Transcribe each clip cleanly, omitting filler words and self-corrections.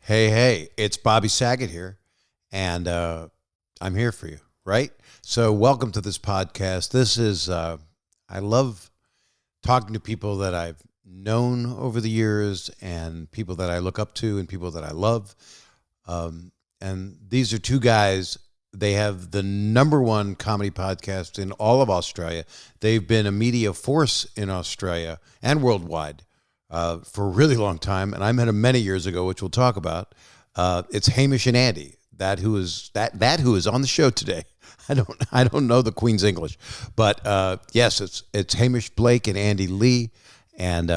Hey, it's Bobby Saget here, and I'm here for you, right? So welcome to this podcast. This is, I love talking to people that I've known over the years and people that I look up to and people that I love. And these are two guys. They have the #1 comedy podcast in all of Australia. They've been a media force in Australia and worldwide for a really long time. And I met them many years ago, which we'll talk about. It's Hamish and Andy, that who is on the show today. I don't know the Queen's English, but yes, it's Hamish Blake and Andy Lee, and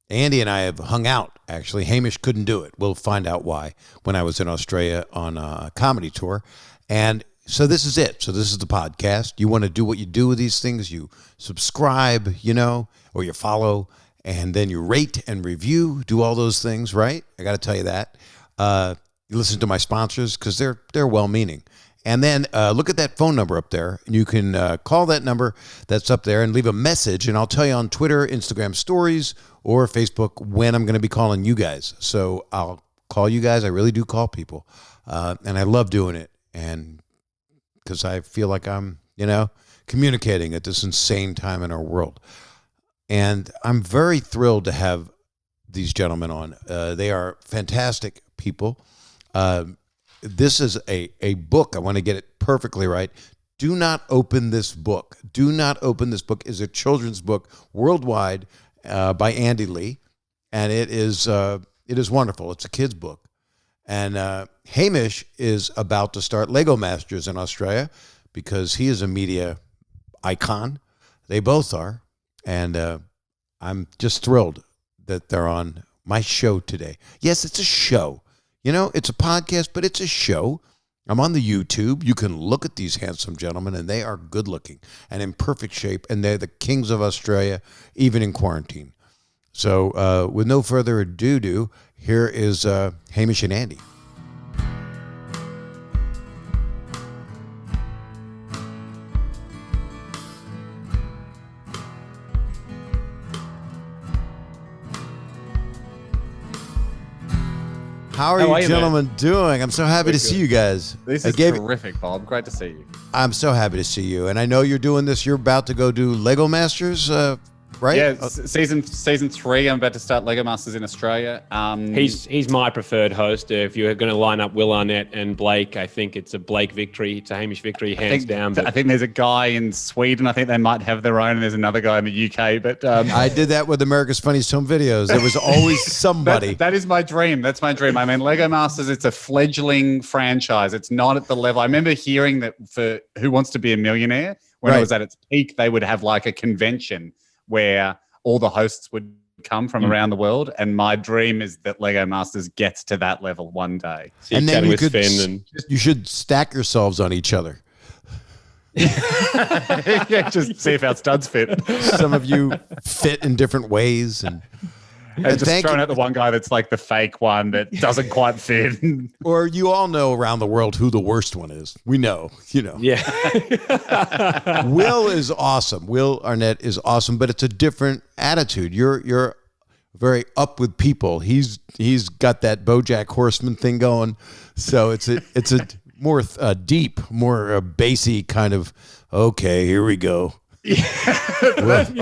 Andy and I have hung out. Actually, Hamish couldn't do it. We'll find out why when I was in Australia on a comedy tour. And so this is it. So this is the podcast. You want to do what you do with these things. You subscribe, or you follow, and then you rate and review, do all those things, right? I got to tell you that. You listen to my sponsors because they're well-meaning. And then look at that phone number up there, and you can call that number that's up there and leave a message, and I'll tell you on Twitter, Instagram stories, or Facebook when I'm going to be calling you guys. So I'll call you guys. I really do call people, and I love doing it, and because I feel like I'm, communicating at this insane time in our world. And I'm very thrilled to have these gentlemen on. They are fantastic people. This is a book. I want to get it perfectly right. Do Not Open This Book. Do Not Open This Book is a children's book worldwide by Andy Lee, and it is wonderful. It's a kid's book. And Hamish is about to start Lego Masters in Australia because he is a media icon. They both are. And I'm just thrilled that they're on my show today. Yes, it's a show. It's a podcast, but it's a show. I'm on the YouTube. You can look at these handsome gentlemen, and they are good looking and in perfect shape, and they're the kings of Australia, even in quarantine. So with no further ado, here is Hamish and Andy. How are you gentlemen doing? I'm so happy to see you guys. This is terrific, Bob. Great to see you. I'm so happy to see you. And I know you're doing this. You're about to go do Lego Masters, right? Yeah, season 3. I'm about to start Lego Masters in Australia. He's my preferred host. If you're going to line up Will Arnett and Blake, I think it's a Blake victory. It's a Hamish victory, hands down. I think there's a guy in Sweden. I think they might have their own, and there's another guy in the UK. But I did that with America's Funniest Home Videos. There was always somebody. That is my dream. That's my dream. I mean, Lego Masters, it's a fledgling franchise. It's not at the level. I remember hearing that for Who Wants to Be a Millionaire, when it was at its peak, they would have like a convention where all the hosts would come from around the world, and my dream is that Lego Masters gets to that level one day. So and then you should stack yourselves on each other. Yeah, just see if our studs fit. Some of you fit in different ways, and just throwing out the one guy that's like the fake one that doesn't quite fit. Or you all know around the world who the worst one is. We know, Yeah. Will is awesome. Will Arnett is awesome, but it's a different attitude. You're very up with people. He's got that BoJack Horseman thing going. So it's a more deep, more bassy kind of, okay, here we go. Yeah.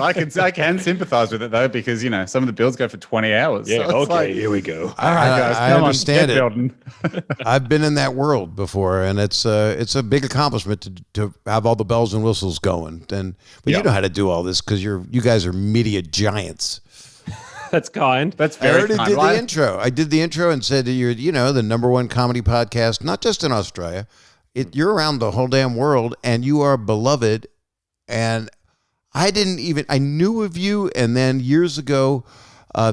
I can sympathize with it though, because some of the builds go for 20 hours. Yeah, so okay, here we go. All right, guys, I understand it. I've been in that world before, and it's a big accomplishment to have all the bells and whistles going. But you know how to do all this because you guys are media giants. That's kind. That's very I already kind. did the intro. I did the intro and said that you're the #1 comedy podcast, not just in Australia. You're around the whole damn world, and you are beloved. And I knew of you, and then years ago,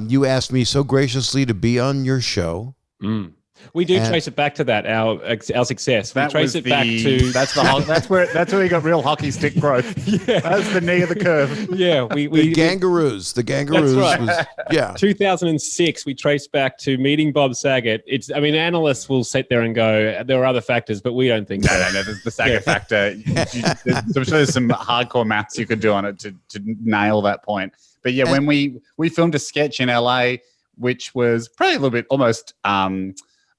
you asked me so graciously to be on your show. Mm. We do trace it back to that, our success. We trace it back to that's where we got real hockey stick growth. Yeah. That's the knee of the curve. Yeah, the Kangaroos. The Kangaroos was 2006. We trace back to meeting Bob Saget. Analysts will sit there and go, there are other factors, but we don't think so. No. There's the Saget factor. I'm sure there's some hardcore maths you could do on it to nail that point. But when we filmed a sketch in LA, which was probably a little bit almost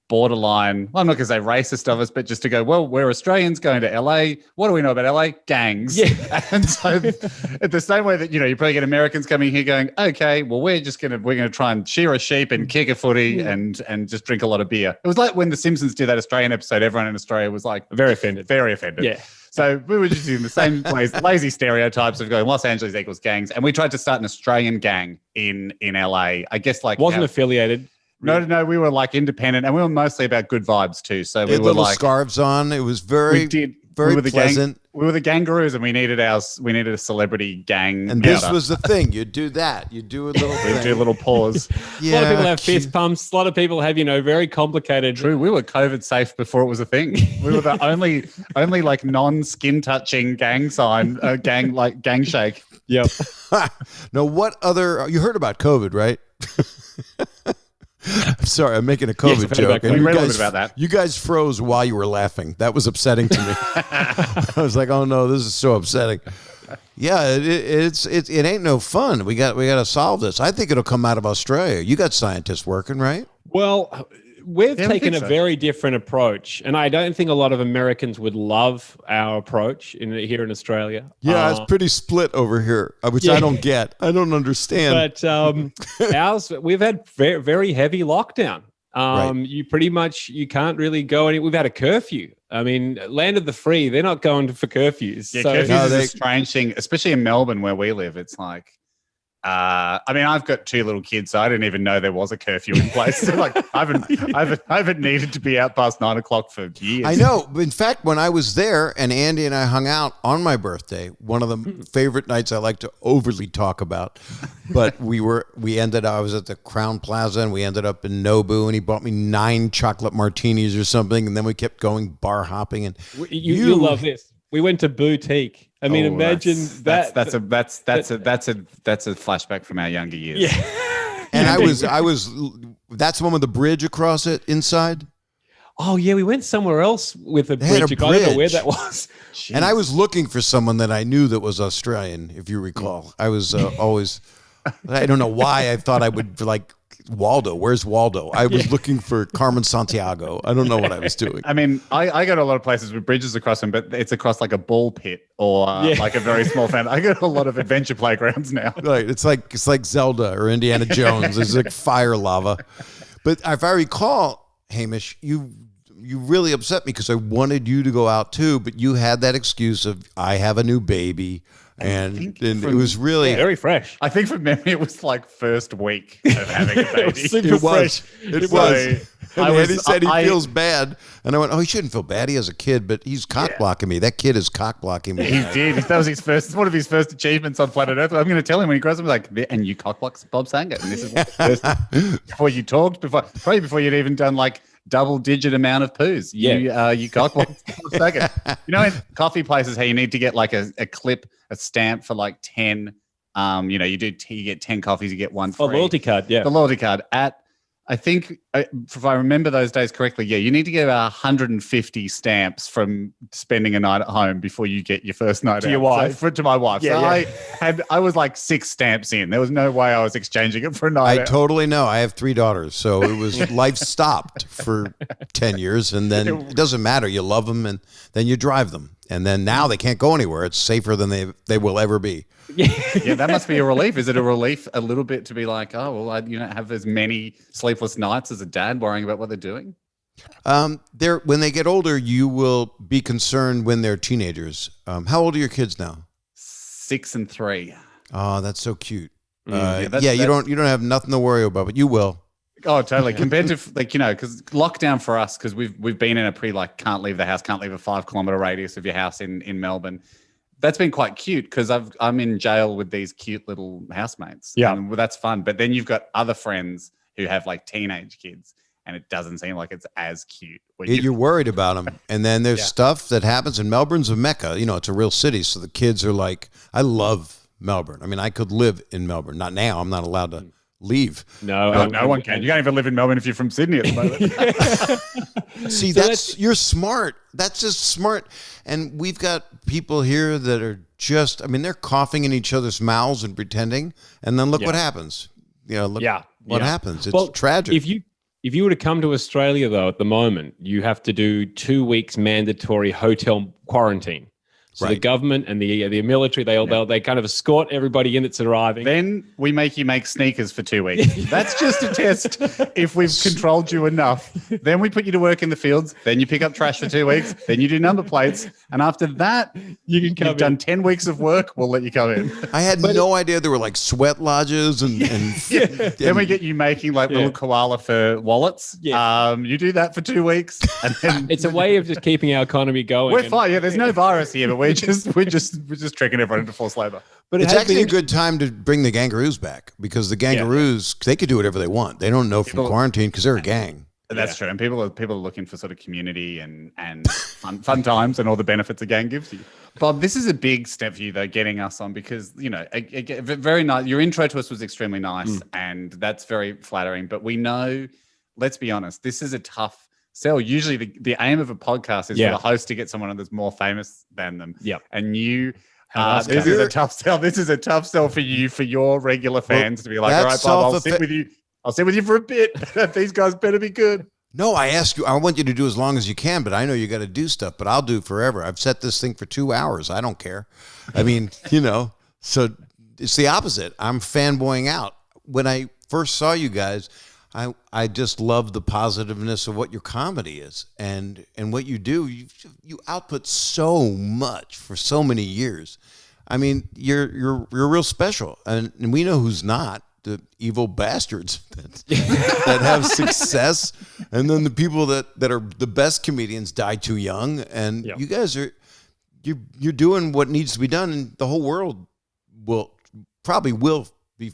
borderline, well, I'm not going to say racist of us, but just to go, well, we're Australians going to LA. What do we know about LA? Gangs. Yeah. And so at the same way that, you probably get Americans coming here going, okay, well, we're going to try and shear a sheep and kick a footy and just drink a lot of beer. It was like when The Simpsons did that Australian episode, everyone in Australia was like Very offended. Very offended. Yeah. So we were just using the same lazy stereotypes of going Los Angeles equals gangs. And we tried to start an Australian gang in LA. I guess wasn't affiliated. No, we were like independent, and we were mostly about good vibes too. So we had were little like scarves on. It was very pleasant. We were the gangaroos, and we needed a celebrity gang. And this was the thing. You do that. You do a little thing. We do a little pause. A lot of people have fist pumps. A lot of people have, very complicated. True. We were COVID safe before it was a thing. We were the only like non-skin touching gang sign, gang shake. Yep. No, what other? You heard about COVID, right? I'm sorry, I'm making a COVID joke. We read a little bit about that. You guys froze while you were laughing. That was upsetting to me. I was like, oh no, this is so upsetting. Yeah, it ain't no fun. We got to solve this. I think it'll come out of Australia. You got scientists working, right? Well, we've taken a very different approach, and I don't think a lot of Americans would love our approach here in Australia. Yeah, it's pretty split over here, which I don't get. I don't understand. But ours, we've had very, very heavy lockdown. Right. You can't really go any. We've had a curfew. I mean, land of the free, they're not going for curfews. Yeah, curfews is a strange thing, especially in Melbourne where we live. It's like, I've got 2 little kids, so I didn't even know there was a curfew in place. So like, I haven't needed to be out past 9 o'clock for years. I know. In fact, when I was there and Andy and I hung out on my birthday, one of the favorite nights I like to overly talk about, but I was at the Crown Plaza and we ended up in Nobu and he bought me 9 chocolate martinis or something. And then we kept going bar hopping. And you love this. We went to Boutique. I mean, imagine that's a flashback from our younger years. Yeah. And I was that's the one with the bridge across it inside. Oh yeah, we went somewhere else with a bridge. I don't know where that was. Jeez. And I was looking for someone that I knew that was Australian, if you recall. I was always, I don't know why I thought I would like Waldo. Where's Waldo? I was looking for Carmen Santiago. I don't know what I was doing. I mean, I go to a lot of places with bridges across them, but it's across like a ball pit or like a very small fan. I go to a lot of adventure playgrounds now. Right. It's like Zelda or Indiana Jones. It's like fire lava. But if I recall, Hamish, you really upset me because I wanted you to go out too, but you had that excuse of I have a new baby. And it was really very fresh. I think from memory, it was like first week of having a baby. It was. And he said he feels bad. And I went, oh, he shouldn't feel bad. He has a kid, but he's cock blocking me. That kid is cock blocking me. He did. That was one of his first achievements on planet Earth. I'm going to tell him when he grows up, like, and you cock block Bob Saget. And this is what before you talked, probably before you'd even done like double-digit amount of poos. Yeah. You cock block Bob Saget. In coffee places, how you need to get like a clip, a stamp for like 10. You get 10 coffees, you get one free. Oh, loyalty card, yeah. The loyalty card I think, if I remember those days correctly, you need to get about 150 stamps from spending a night at home before you get your first night to out. Your wife. To my wife. Yeah, so I was like 6 stamps in. There was no way I was exchanging it for a night out. I totally know. I have 3 daughters, so it was life stopped for 10 years, and then it doesn't matter. You love them, and then you drive them, and then now they can't go anywhere. It's safer than they will ever be. Yeah, that must be a relief. Is it a relief a little bit to be like, oh, well, I don't have as many sleepless nights as a dad worrying about what they're doing? When they get older, you will be concerned when they're teenagers. How old are your kids now? 6 and 3. Oh, that's so cute. You don't have nothing to worry about, but you will. Oh, totally. Compared to because lockdown for us, because we've been in a pretty can't leave the house, can't leave a 5-kilometer radius of your house in Melbourne. That's been quite cute because I'm in jail with these cute little housemates. Yeah, and that's fun. But then you've got other friends who have like teenage kids, and it doesn't seem like it's as cute. You're worried about them, and then there's stuff that happens. And Melbourne's a mecca. It's a real city, so the kids are like, I love Melbourne. I mean, I could live in Melbourne. Not now. I'm not allowed to leave. No, no one can. You can't even live in Melbourne if you're from Sydney at the moment. See, you're smart. That's just smart. And we've got people here that are they're coughing in each other's mouths and pretending. And then look what happens. What happens. It's tragic. If you were to come to Australia, though, at the moment, you have to do 2 weeks mandatory hotel quarantine. So the government and the military, they kind of escort everybody in that's arriving. Then we make you make sneakers for 2 weeks. That's just a test if we've controlled you enough. Then we put you to work in the fields. Then you pick up trash for 2 weeks. Then you do number plates. And after that, you've done 10 weeks of work, we'll let you come in. I had no idea there were like sweat lodges and Then we get you making like little koala fur wallets. Yeah. You do that for 2 weeks. And then It's a way of just keeping our economy going. we're fine. Yeah, there's no virus here, but we're just tricking everyone into forced labor. But it's actually a good time to bring the kangaroos back because the kangaroos, they could do whatever they want. They don't know from quarantine because they're a gang. That's true. And people are looking for sort of community and fun times and all the benefits a gang gives you. Bob, this is a big step for you, though, getting us on because, very nice. Your intro to us was extremely nice and that's very flattering. But we know, let's be honest, this is a tough sell. Usually the aim of a podcast is for the host to get someone that's more famous than them. Yep. And you, this is a tough sell. This is a tough sell for you, for your regular fans to be like, all right, Bob, I'll sit with you. I'll sit with you for a bit. These guys better be good. No, I want you to do as long as you can, but I know you got to do stuff, but I'll do forever. I've set this thing for 2 hours. I don't care. I mean, so it's the opposite. I'm fanboying out. When I first saw you guys, I just love the positiveness of what your comedy is and what you do. You output so much for so many years. I mean, you're real special, and we know who's not. The evil bastards that have success, and then the people that are the best comedians die too young. And you guys you're doing what needs to be done, and the whole world will be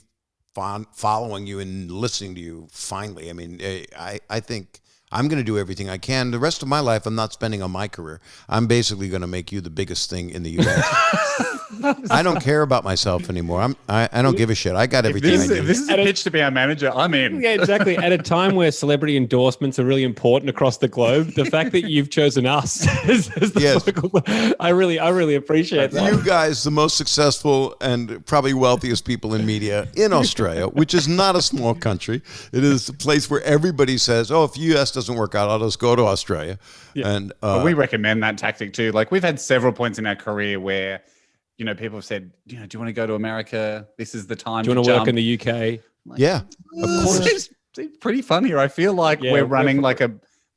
following you and listening to you finally. I mean, I think I'm going to do everything I can. The rest of my life, I'm not spending on my career. I'm basically going to make you the biggest thing in the U.S. I don't care about myself anymore. I don't give a shit. I got everything I need. If this is a pitch to be our manager, I'm in. Yeah, exactly. At a time where celebrity endorsements are really important across the globe, the fact that you've chosen us as the I really appreciate that. You guys, the most successful and probably wealthiest people in media in Australia, which is not a small country. It is a place where everybody says, "Oh, if US doesn't work out, I'll just go to Australia." Yeah. And we recommend that tactic too. Like we've had several points in our career where people have said, do you want to go to America? This is the time. Do you want to work in the UK? Yeah, of course. It's pretty fun here. I feel like we're running like a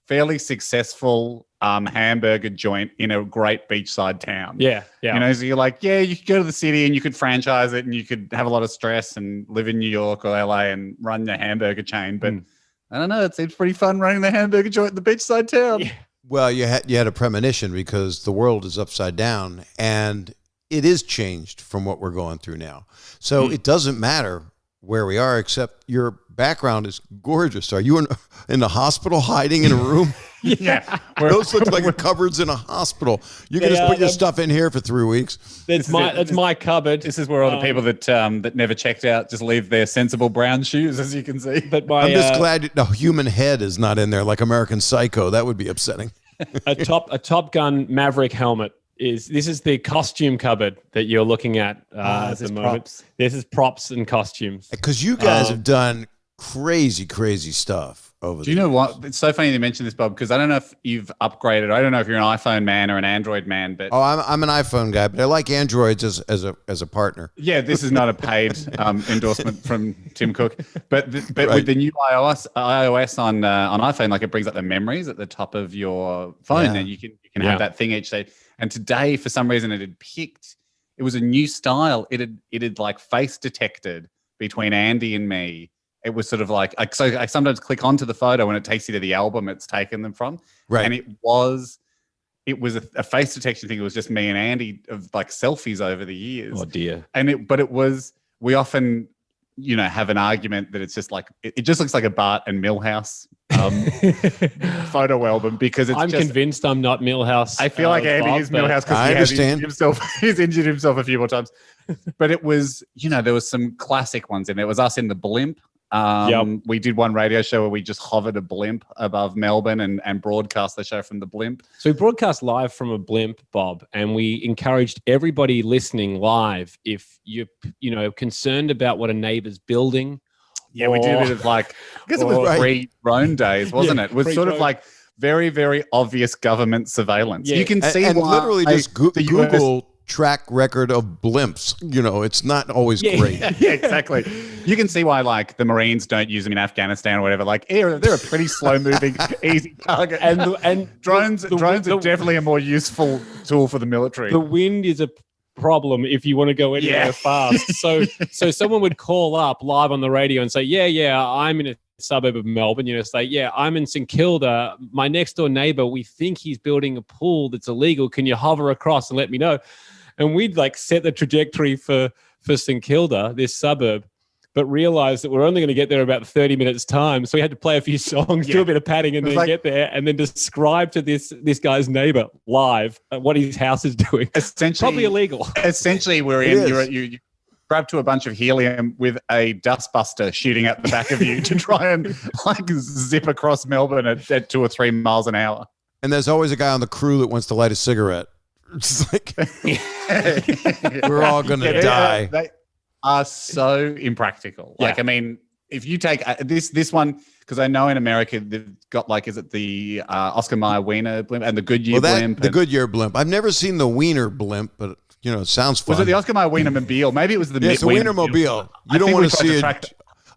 fairly successful hamburger joint in a great beachside town. Yeah. So you're like, you could go to the city and you could franchise it and you could have a lot of stress and live in New York or LA and run the hamburger chain. But I don't know. It seems pretty fun running the hamburger joint in the beachside town. Yeah. Well, you had a premonition because the world is upside down and it is changed from what we're going through now. So it doesn't matter where we are, except your background is gorgeous. Are you in a hospital hiding in a room? Yeah. Those look like cupboards in a hospital. You can just put your stuff in here for 3 weeks. That's my cupboard. This is where all the people that never checked out just leave their sensible brown shoes, as you can see. But I'm just glad the human head is not in there like American Psycho. That would be upsetting. A Top Gun Maverick helmet. This is the costume cupboard that you're looking at at the moment. Props. This is props and costumes. Because you guys have done crazy stuff over there. Do you know what? It's so funny you mentioned this, Bob, because I don't know if you've upgraded. I don't know if you're an iPhone man or an Android man, but I'm an iPhone guy, but I like Androids as a partner. Yeah, this is not a paid endorsement from Tim Cook, but with the new iOS on iPhone, like it brings up the memories at the top of your phone, and you can have that thing each day. And today, for some reason, it was a new style. It had like face detected between Andy and me. It was sort of like so I sometimes click onto the photo and it takes you to the album it's taken them from. Right. And it was a face detection thing. It was just me and Andy of like selfies over the years. Oh dear. And we often, have an argument that it's just like, it just looks like a Bart and Milhouse photo album because I'm convinced I'm not Milhouse. I feel like Andy is Milhouse because he's injured himself a few more times. But it was, there was some classic ones in there. It was us in the blimp. We did one radio show where we just hovered a blimp above Melbourne and broadcast the show from the blimp. So we broadcast live from a blimp, Bob, and we encouraged everybody listening live, if you're concerned about what a neighbor's building Yeah, we did a bit of like, I guess it was pre-drone days, wasn't it? It was sort of like very, very obvious government surveillance. You can see and why literally just the US Google track record of blimps. It's not always great. Yeah, exactly. You can see why like the Marines don't use them in Afghanistan or whatever. Like they're a pretty slow moving, easy target. And drones are definitely a more useful tool for the military. The wind is a problem if you want to go anywhere fast. So someone would call up live on the radio and say, I'm in a suburb of Melbourne, say, I'm in St Kilda. My next door neighbor, we think he's building a pool that's illegal. Can you hover across and let me know? And we'd like set the trajectory for St Kilda, this suburb, but realized that we're only going to get there about 30 minutes time. So we had to play a few songs, do a bit of padding, and then get there, and then describe to this guy's neighbor live what his house is doing. Essentially, probably illegal. Essentially, we're in. You grab to a bunch of helium with a dustbuster shooting at the back of you to try and like zip across Melbourne at 2 or 3 miles an hour. And there's always a guy on the crew that wants to light a cigarette. It's like we're all gonna die. They are so impractical. Like, I mean, if you take this one, because I know in America they've got like, is it the Oscar Mayer Wiener blimp and the Goodyear blimp? The Goodyear blimp. I've never seen the Wiener blimp, but it sounds fun. Was it the Oscar Mayer Wiener Mobile? Maybe it was the it's a Wiener Mobile. You don't want to see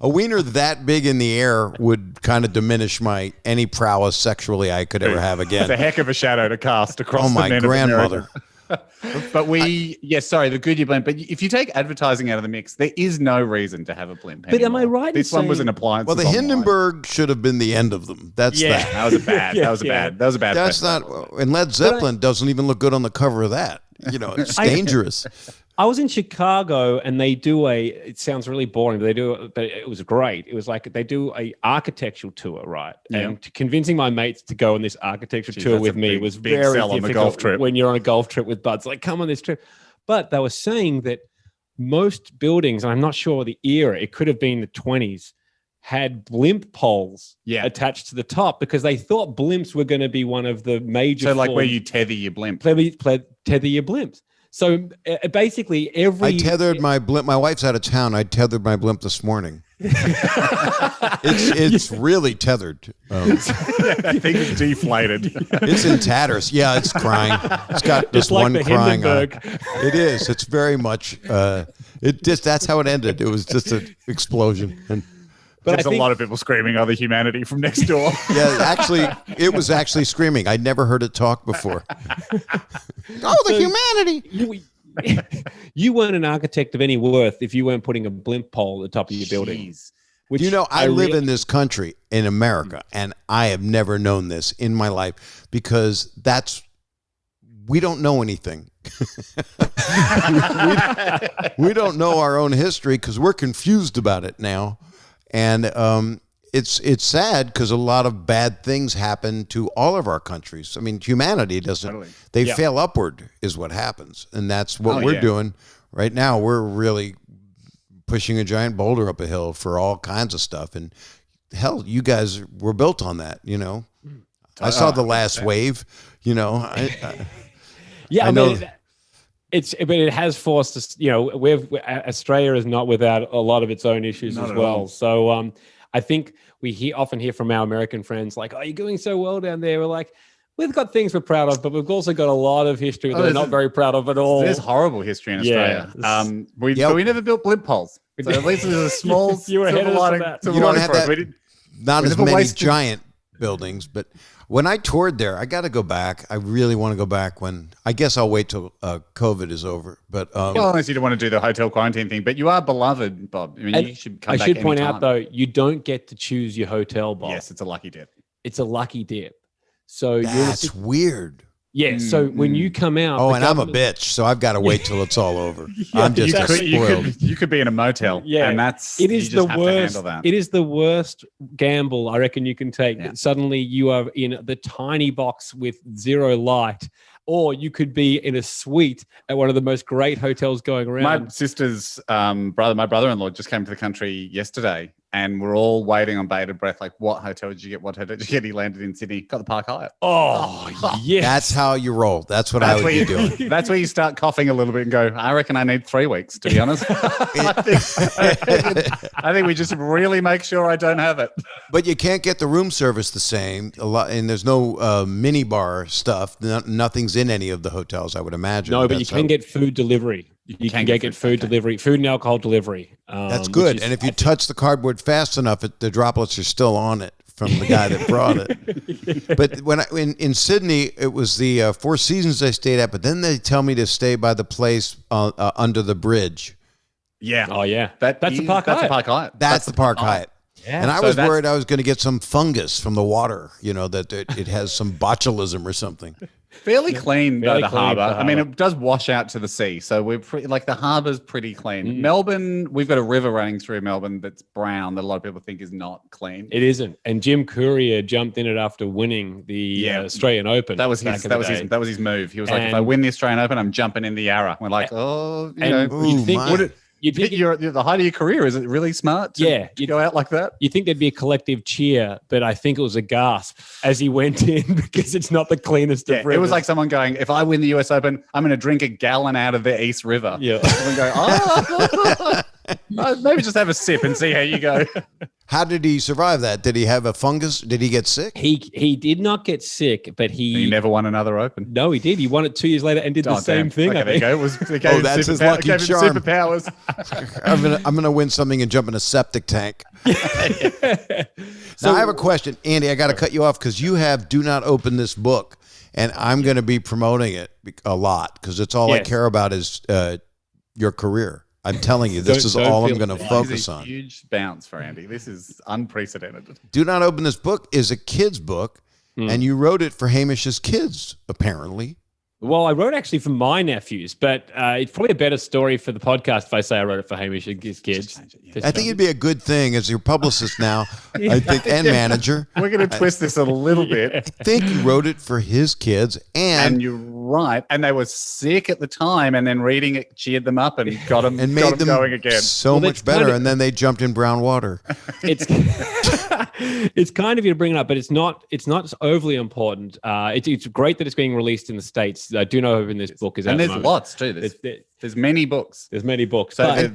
a wiener that big in the air would kind of diminish any prowess sexually I could ever have again. It's a heck of a shadow to cast across the my grandmother. But the Goodyear blimp. But if you take advertising out of the mix, there is no reason to have a blimp anymore. But am I right? This one was an appliance. Well, the Hindenburg should have been the end of them. That's that. That was a bad. That was a bad. That's not. And Led Zeppelin doesn't even look good on the cover of that. It's dangerous. I was in Chicago and they do it sounds really boring, but but it was great. It was like they do a architectural tour, right? Yeah. And convincing my mates to go on this architectural tour with me was very difficult on the golf trip. When you're on a golf trip with buds, like come on this trip. But they were saying that most buildings, and I'm not sure the era, it could have been the 20s, had blimp poles attached to the top because they thought blimps were going to be one of the major. So like where you tether your blimp. Tether your blimps. So basically I tethered my blimp. My wife's out of town. I tethered my blimp this morning. It's really tethered. I think it's deflated. It's in tatters. Yeah, it's crying. It's got this one like crying eye. It is. It's very much. That's how it ended. It was just an explosion. But there's a lot of people screaming other humanity from next door. Yeah, actually, it was actually screaming. I'd never heard it talk before. Humanity. You weren't an architect of any worth if you weren't putting a blimp pole at the top of your building. Which I live in this country, in America, and I have never known this in my life because we don't know anything. we don't know our own history because we're confused about it now. And it's sad because a lot of bad things happen to all of our countries. I mean, humanity doesn't. Totally. They fail upward is what happens. And that's what we're doing right now. We're really pushing a giant boulder up a hill for all kinds of stuff. And hell, you guys were built on that, I saw the last wave, I know. But it has forced us, Australia is not without a lot of its own issues as well. So I think we often hear from our American friends like, oh, you're doing so well down there. We're like, we've got things we're proud of, but we've also got a lot of history that we're not very proud of at all. There's horrible history in Australia. We never built blimp poles. So at least there's a small you were ahead of us on that. You don't have that, not as many giant buildings, but when I toured there, I got to go back. I really want to go back I guess I'll wait till COVID is over. But unless you don't want to do the hotel quarantine thing, but you are beloved, Bob. I mean, you should come back. I should point out though, you don't get to choose your hotel, Bob. Yes, it's a lucky dip. It's a lucky dip. So that's weird. Yeah. So when you come out, and I'm a bitch, so I've got to wait till it's all over. I'm just spoiled. You could be in a motel, and it is the worst. It is the worst gamble I reckon you can take. Yeah. Suddenly you are in the tiny box with zero light, or you could be in a suite at one of the most great hotels going around. My sister's my brother-in-law just came to the country yesterday, and we're all waiting on bated breath. Like, what hotel did you get? What hotel did you get? He landed in Sydney. Got the Park Hyatt. Oh, yes. That's how you roll. That's what I would be doing. That's where you start coughing a little bit and go, I reckon I need 3 weeks, to be honest. I think we just really make sure I don't have it. But you can't get the room service the same. And there's no mini bar stuff. Nothing's in any of the hotels, I would imagine. No, but you can get food delivery. You can get food delivery, food and alcohol delivery. That's good. And if you touch the cardboard fast enough, the droplets are still on it from the guy that brought it. But when in Sydney, it was the Four Seasons I stayed at, but then they tell me to stay by the place under the bridge. Yeah. Oh, yeah. That's the Park Hyatt. That's the Park Hyatt. Yeah. And I was worried I was going to get some fungus from the water, that it has some botulism or something. Fairly clean, Fairly the clean, harbour. the I mean, harbour. it does wash out to the sea. So we're pretty, the harbour's pretty clean. Melbourne, we've got a river running through Melbourne that's brown that a lot of people think is not clean. It isn't. And Jim Courier jumped in it after winning the Australian Open. That was his move. He was like, if I win the Australian Open, I'm jumping in the Yarra. We're like, you'd think you're at the height of your career. Is it really smart to go out like that? You think there'd be a collective cheer, but I think it was a gasp as he went in because it's not the cleanest of rivers. It was like someone going, if I win the US Open, I'm going to drink a gallon out of the East River. Yeah. And go, maybe just have a sip and see how you go. How did he survive that? Did he have a fungus? Did he get sick? He did not get sick, but He never won another Open. No, he did. He won it 2 years later and did the same thing. Okay, there you go. That's his lucky charm. Superpowers. I'm gonna win something and jump in a septic tank. Now I have a question, Andy. I got to cut you off because you have "Do Not Open This Book," and I'm going to be promoting it a lot because it's all I care about is your career. I'm telling you, this is all I'm going to focus on. Huge bounce for Andy. This is unprecedented. Do Not Open This Book is a kid's book, and you wrote it for Hamish's kids, apparently. Well, I wrote actually for my nephews, but it's probably a better story for the podcast if I say I wrote it for Hamish and his kids. I think it'd be a good thing as your publicist now, I think, and manager. We're going to twist this a little bit. I think you wrote it for his kids, and you're right. And they were sick at the time, and then reading it cheered them up and got them and made them going again. So much better. And then they jumped in brown water. It's kind of you to bring it up, but it's not overly important. It's great that it's being released in the States. I do know in this book is out. And there's the lots too. There's many books. There's many books. So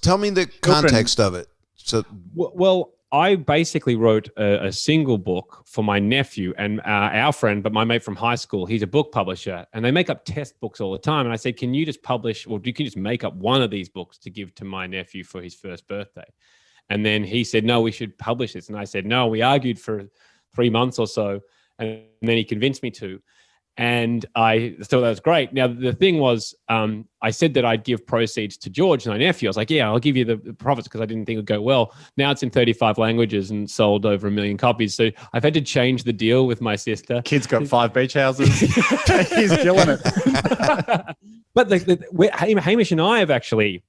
tell me the context of it. So, well, I basically wrote a single book for my nephew and our friend, but my mate from high school. He's a book publisher, and they make up test books all the time. And I said, "Can you just publish, or you can just make up one of these books to give to my nephew for his first birthday?" And then he said, "No, we should publish this." And I said, "No." We argued for 3 months or so, and then he convinced me to. And I thought that was great. Now, the thing was, I said that I'd give proceeds to George, my nephew. I was like, yeah, I'll give you the profits because I didn't think it would go well. Now it's in 35 languages and sold over 1 million copies. So I've had to change the deal with my sister. Kid's got 5 beach houses. He's killing it. But Hamish and I have actually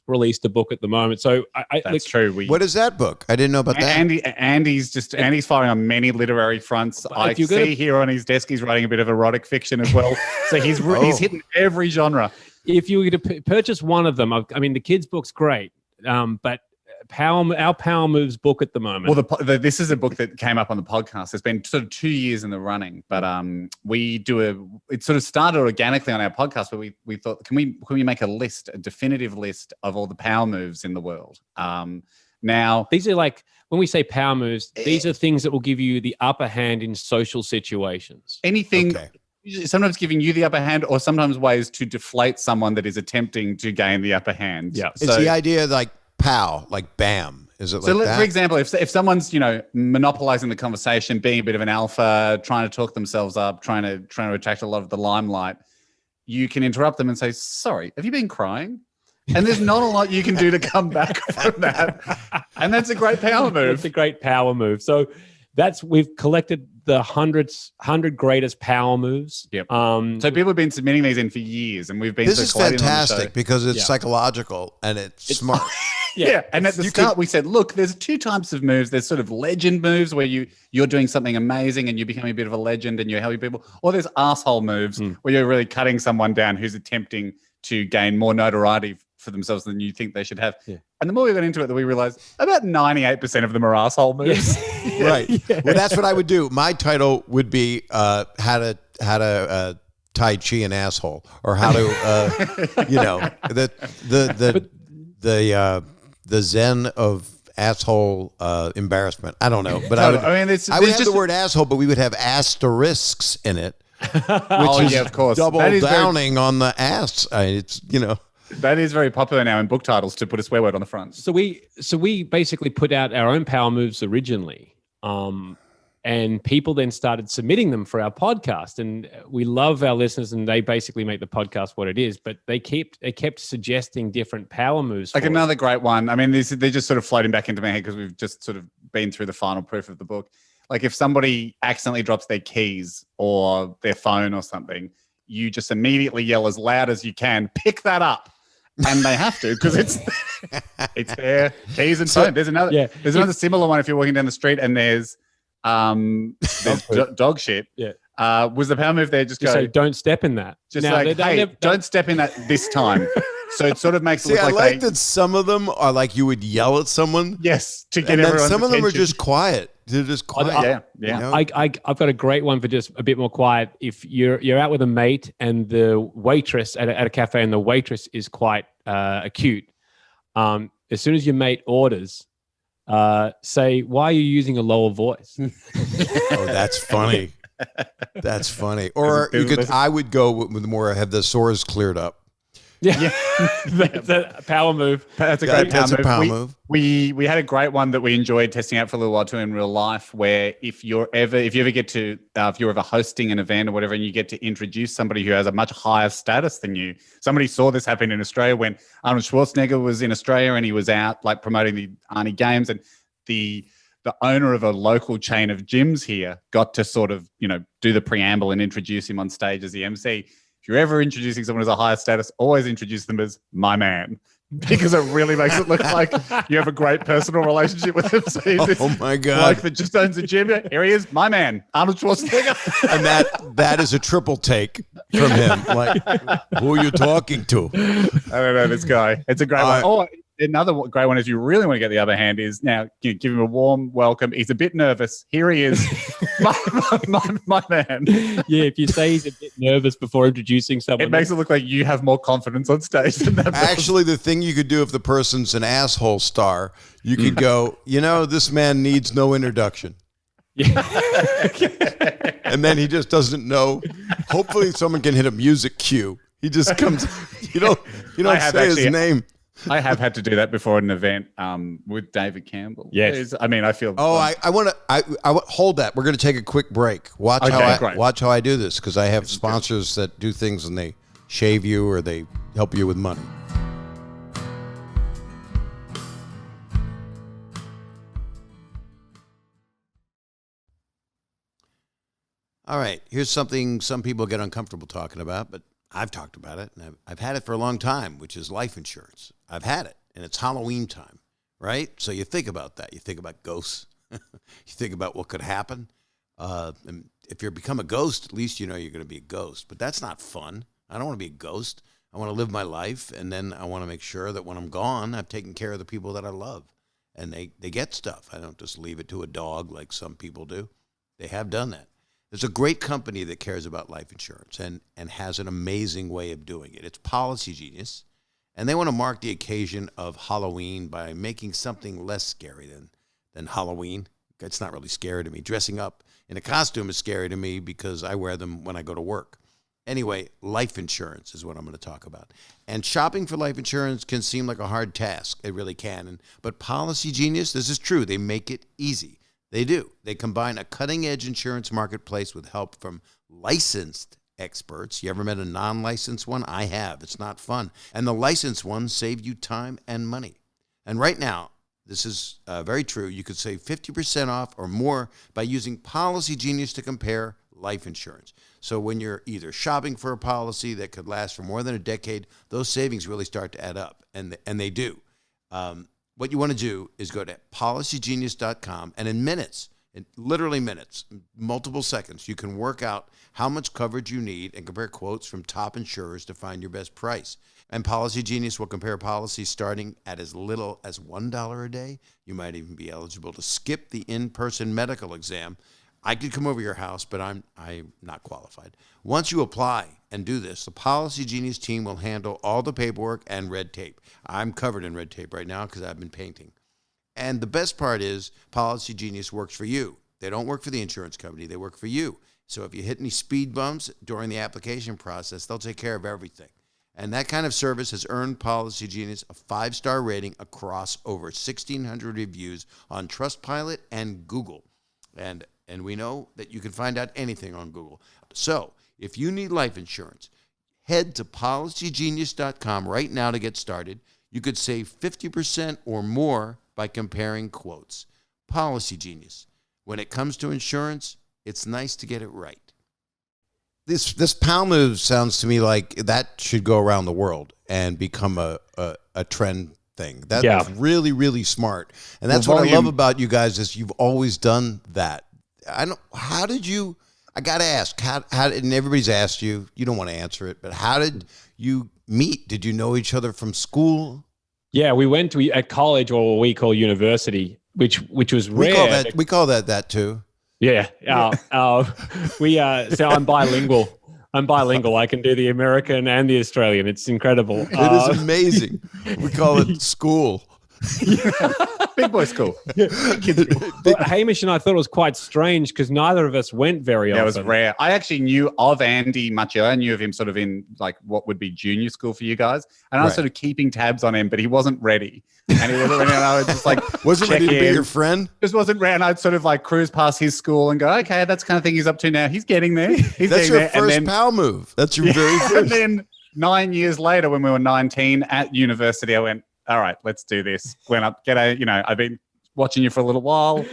released a book at the moment. So that's true. What is that book? I didn't know about that. Andy's firing on many literary fronts. I see here on his desk he's writing a bit of erotic fiction as well. So he's hitting every genre. If you were to purchase one of them, I mean, the kids' book's great, but our Power Moves book at the moment. Well, this is a book that came up on the podcast. It's been sort of 2 years in the running, but it sort of started organically on our podcast where we thought, can we make a definitive list of all the power moves in the world? Now, these are like, when we say power moves, these are things that will give you the upper hand in social situations. Anything. Okay. Sometimes giving you the upper hand, or sometimes ways to deflate someone that is attempting to gain the upper hand. Yeah, it's the idea like pow, like bam. Is it so? Like that? For example, if someone's monopolizing the conversation, being a bit of an alpha, trying to talk themselves up, trying to attract a lot of the limelight, you can interrupt them and say, "Sorry, have you been crying?" And there's not a lot you can do to come back from that. And that's a great power move. It's a great power move. So we've collected the 100 greatest power moves. Yep. So people have been submitting these in for years, and we've been. This is fantastic because it's psychological and it's smart. Yeah. And at the start, we said, look, there's 2 types of moves. There's sort of legend moves where you're doing something amazing and you're becoming a bit of a legend and you're helping people. Or there's asshole moves where you're really cutting someone down who's attempting to gain more notoriety for themselves than you think they should have. Yeah. And the more we got into it, that we realized about 98% of them are asshole moves. Right. Yeah. Well, that's what I would do. My title would be how to Tai Chi an asshole, or how to the Zen of asshole embarrassment. I don't know, but I would have the word asshole, but we would have asterisks in it, which is of course double downing on the ass. That is very popular now in book titles, to put a swear word on the front. So we basically put out our own power moves originally, and people then started submitting them for our podcast. And we love our listeners, and they basically make the podcast what it is. But they kept suggesting different power moves. Like another great one. I mean, they're just sort of floating back into my head because we've just sort of been through the final proof of the book. Like if somebody accidentally drops their keys or their phone or something, you just immediately yell as loud as you can, "Pick that up." And they have to, because it's their keys and phone. There's another similar one if you're walking down the street and there's dog shit. Yeah. Was the power move there? Just go. Say, don't step in that. Just now, don't step in that this time. So it sort of makes it look like. I like that some of them are like you would yell at someone. Yes, to get everyone. Some of them are just quiet. They're just quiet. Yeah. I've got a great one for just a bit more quiet. If you're out with a mate and the waitress at a cafe and the waitress is quite acute, as soon as your mate orders, say, "Why are you using a lower voice?" Oh, that's funny. That's funny. Or I would go with more have the sores cleared up. Yeah. That's a power move. That's a great power move. We had a great one that we enjoyed testing out for a little while too in real life, where if you're ever hosting an event or whatever, and you get to introduce somebody who has a much higher status than you. Somebody saw this happen in Australia when Arnold Schwarzenegger was in Australia and he was out like promoting the Arnie Games, and the owner of a local chain of gyms here got to sort of, do the preamble and introduce him on stage as the MC. If you're ever introducing someone as a higher status, always introduce them as "my man," because it really makes it look like you have a great personal relationship with them. So oh my God. Like that just owns a gym. Here he is, my man, Arnold Schwarzenegger. And that is a triple take from him. Like, who are you talking to? I don't know this guy. It's a great one. Oh, another great one, if you really want to get the upper hand, is now give him a warm welcome. He's a bit nervous. Here he is, my man. Yeah, if you say he's a bit nervous before introducing someone, it makes it look like you have more confidence on stage than that person. Actually, the thing you could do if the person's an asshole star, you could go, this man needs no introduction. Yeah. And then he just doesn't know. Hopefully someone can hit a music cue. He just comes, you don't say his name. I have had to do that before at an event with David Campbell. Yes. I feel. Oh, I want to hold that. We're going to take a quick break. Watch how I do this, because I have sponsors that do things and they shave you or they help you with money. All right. Here's something some people get uncomfortable talking about, but I've talked about it, and I've had it for a long time, which is life insurance. I've had it, and it's Halloween time, right? So you think about that. You think about ghosts. You think about what could happen. And if you become a ghost, at least you know you're going to be a ghost. But that's not fun. I don't want to be a ghost. I want to live my life, and then I want to make sure that when I'm gone, I've taken care of the people that I love, and they get stuff. I don't just leave it to a dog like some people do. They have done that. There's a great company that cares about life insurance and has an amazing way of doing it. It's Policy Genius, and they want to mark the occasion of Halloween by making something less scary than Halloween. It's not really scary to me. Dressing up in a costume is scary to me because I wear them when I go to work. Anyway, life insurance is what I'm going to talk about. And shopping for life insurance can seem like a hard task. It really can. But Policy Genius, this is true. They make it easy. They do. They combine a cutting-edge insurance marketplace with help from licensed experts. You ever met a non-licensed one? I have. It's not fun. And the licensed ones save you time and money. And right now, this is very true. You could save 50% off or more by using Policy Genius to compare life insurance. So when you're either shopping for a policy that could last for more than a decade, those savings really start to add up, and they do. What you want to do is go to policygenius.com, and in minutes, literally minutes, multiple seconds, you can work out how much coverage you need and compare quotes from top insurers to find your best price. And Policy Genius will compare policies starting at as little as $1 a day. You might even be eligible to skip the in-person medical exam. I could come over your house, but I'm not qualified. Once you apply and do this, the Policy Genius team will handle all the paperwork and red tape. I'm covered in red tape right now because I've been painting. And the best part is Policy Genius works for you. They don't work for the insurance company. They work for you. So if you hit any speed bumps during the application process, they'll take care of everything. And that kind of service has earned Policy Genius a 5-star rating across over 1,600 reviews on Trustpilot and Google. And we know that you can find out anything on Google. So if you need life insurance, head to policygenius.com right now to get started. You could save 50% or more by comparing quotes. Policy Genius. When it comes to insurance, it's nice to get it right. This PAL move sounds to me like that should go around the world and become a trend thing. That's really, really smart. And that's what I love about you guys is you've always done that. I got to ask, how, and everybody's asked you, you don't want to answer it, but how did you meet? Did you know each other from school? Yeah, we went to at college, or what we call university, which was rare. We call that too. Yeah. So I'm bilingual. I can do the American and the Australian. It's incredible. It is amazing. We call it school. Big boy school. But Hamish and I thought it was quite strange because neither of us went very often. It was rare. I actually knew of Andy much earlier. I knew of him sort of in like what would be junior school for you guys. And I was sort of keeping tabs on him, but he wasn't ready. And he wasn't ready. And I was just like, wasn't ready to be your friend? Just wasn't ready. And I'd sort of like cruise past his school and go, okay, that's the kind of thing he's up to now. He's getting there. That's your first PAL move. That's your very first. And then 9 years later, when we were 19 at university, I went, all right, let's do this. Went up, I've been watching you for a little while.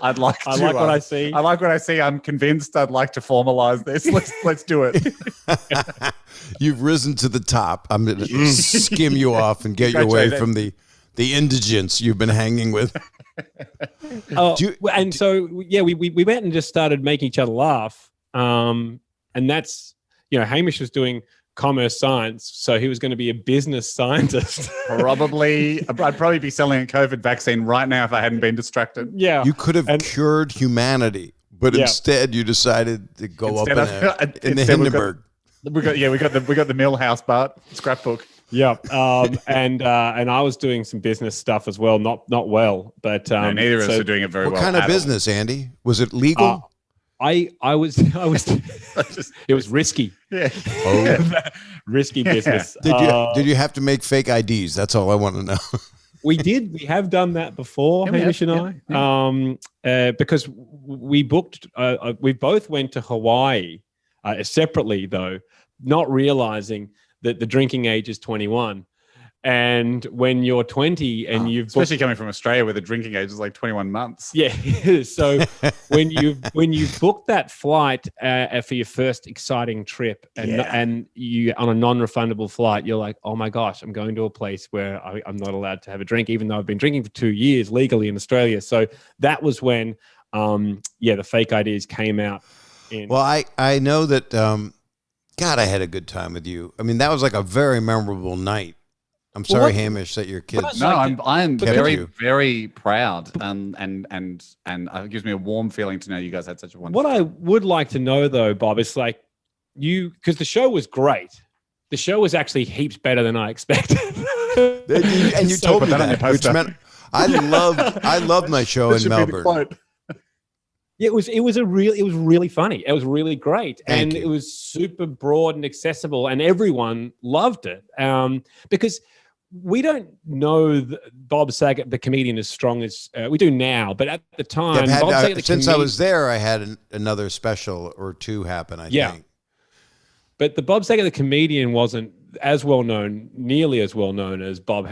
I like what I see. I like what I see. I'm convinced I'd like to formalize this. Let's do it. You've risen to the top. I'm going to skim you off and get you away from the indigents you've been hanging with. We went and just started making each other laugh. And that's, Hamish was doing commerce science, so he was going to be a business scientist. I'd probably be selling a COVID vaccine right now if I hadn't been distracted. Yeah, you could have cured humanity, but instead you decided to go up in the Hindenburg. We got the Millhouse Bart scrapbook. Yeah, and I was doing some business stuff as well. Not well, but no, neither of us are doing it very well. What kind of business, Andy? Was it legal? I was. It was risky. Yeah. Oh. Risky business. Did you have to make fake IDs? That's all I want to know. We did. We have done that before, Hamish and I, because we booked. We both went to Hawaii separately, though, not realizing that the drinking age is 21. And when you're 20 and you've especially coming from Australia where the drinking age is like 21 months. Yeah. So when you book that flight for your first exciting trip and you on a non-refundable flight, you're like, oh my gosh, I'm going to a place where I'm not allowed to have a drink, even though I've been drinking for 2 years legally in Australia. So that was when the fake IDs came out. Well, I know that God, I had a good time with you. I mean, that was like a very memorable night. I'm sorry, Hamish, that your kids. No, I'm very, very proud, and it gives me a warm feeling to know you guys had such a wonderful. What I would like to know, though, Bob, is like because the show was great. The show was actually heaps better than I expected. And you told me that, which meant I loved my show in Melbourne. It was really funny. It was really great. And it was super broad and accessible, and everyone loved it. Because we don't know Bob Saget, the comedian, as strong as we do now. But at the time, Bob Saget, since I was there, I had another special or two happen, I think. But the Bob Saget, the comedian, wasn't as well known, nearly as well known as Bob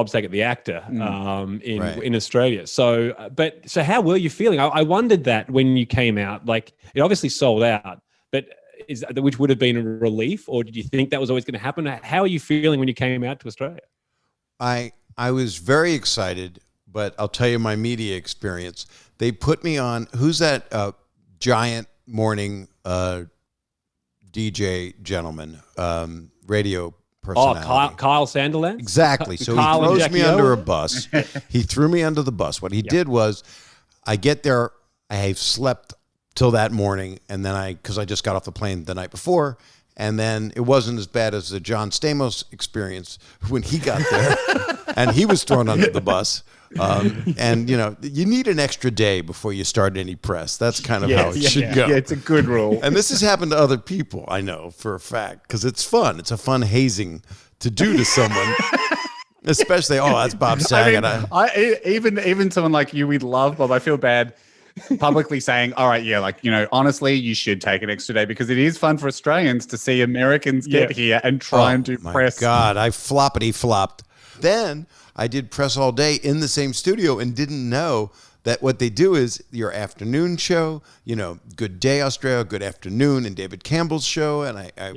Saget, the actor, in Australia. So how were you feeling? I wondered that when you came out. Like, it obviously sold out, but which would have been a relief, or did you think that was always going to happen? How are you feeling when you came out to Australia? I was very excited, but I'll tell you my media experience. They put me on, who's that giant morning DJ gentleman, radio personality. Kyle Sanderland? Exactly. So Kyle he and throws me Jackie under O? a bus. He threw me under the bus. What he did was, I get there, I slept till that morning, and then because I just got off the plane the night before, and then it wasn't as bad as the John Stamos experience when he got there, and he was thrown under the bus. And you need an extra day before you start any press. That's kind of how it should go. Yeah, it's a good rule. And this has happened to other people, I know for a fact, because it's fun. It's a fun hazing to do to someone. Especially, that's Bob Saget. Even someone like you, we love Bob. I feel bad publicly saying, all right, honestly, you should take an extra day because it is fun for Australians to see Americans get here and try and do press. My God, I floppity flopped. Then I did press all day in the same studio and didn't know that what they do is your afternoon show, Good Day Australia, Good Afternoon, and David Campbell's show. And I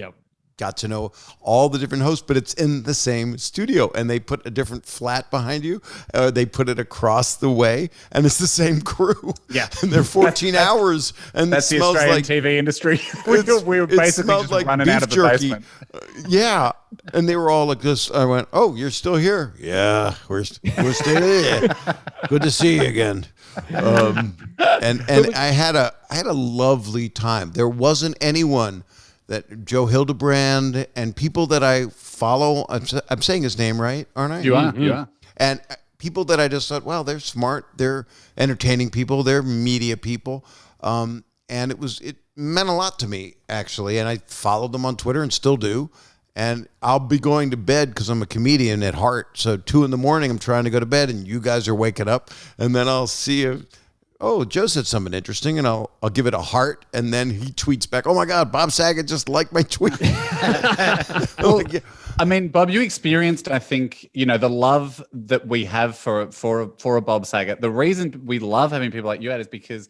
got to know all the different hosts, but it's in the same studio, and they put a different flat behind you. They put it across the way, and it's the same crew. Yeah, and they're 14 hours, and that's it the smells Australian like TV industry. we were basically just like running out of the jerky. basement. Yeah, and they were all like this. I went, "Oh, you're still here? Yeah, we're still here. Good to see you again." And I had a lovely time. There wasn't anyone that Joe Hildebrand and people that I follow. I'm saying his name right, aren't I? You are. You are. And people that I just thought, well, they're smart, they're entertaining people, they're media people, and it meant a lot to me actually. And I followed them on Twitter and still do. And I'll be going to bed because I'm a comedian at heart. So 2 a.m, I'm trying to go to bed, and you guys are waking up, and then I'll see you. Oh, Joe said something interesting, and I'll give it a heart, and then he tweets back, "Oh my God, Bob Saget just liked my tweet." Well, I mean, Bob, you experienced, I think, the love that we have for a Bob Saget. The reason we love having people like you at is because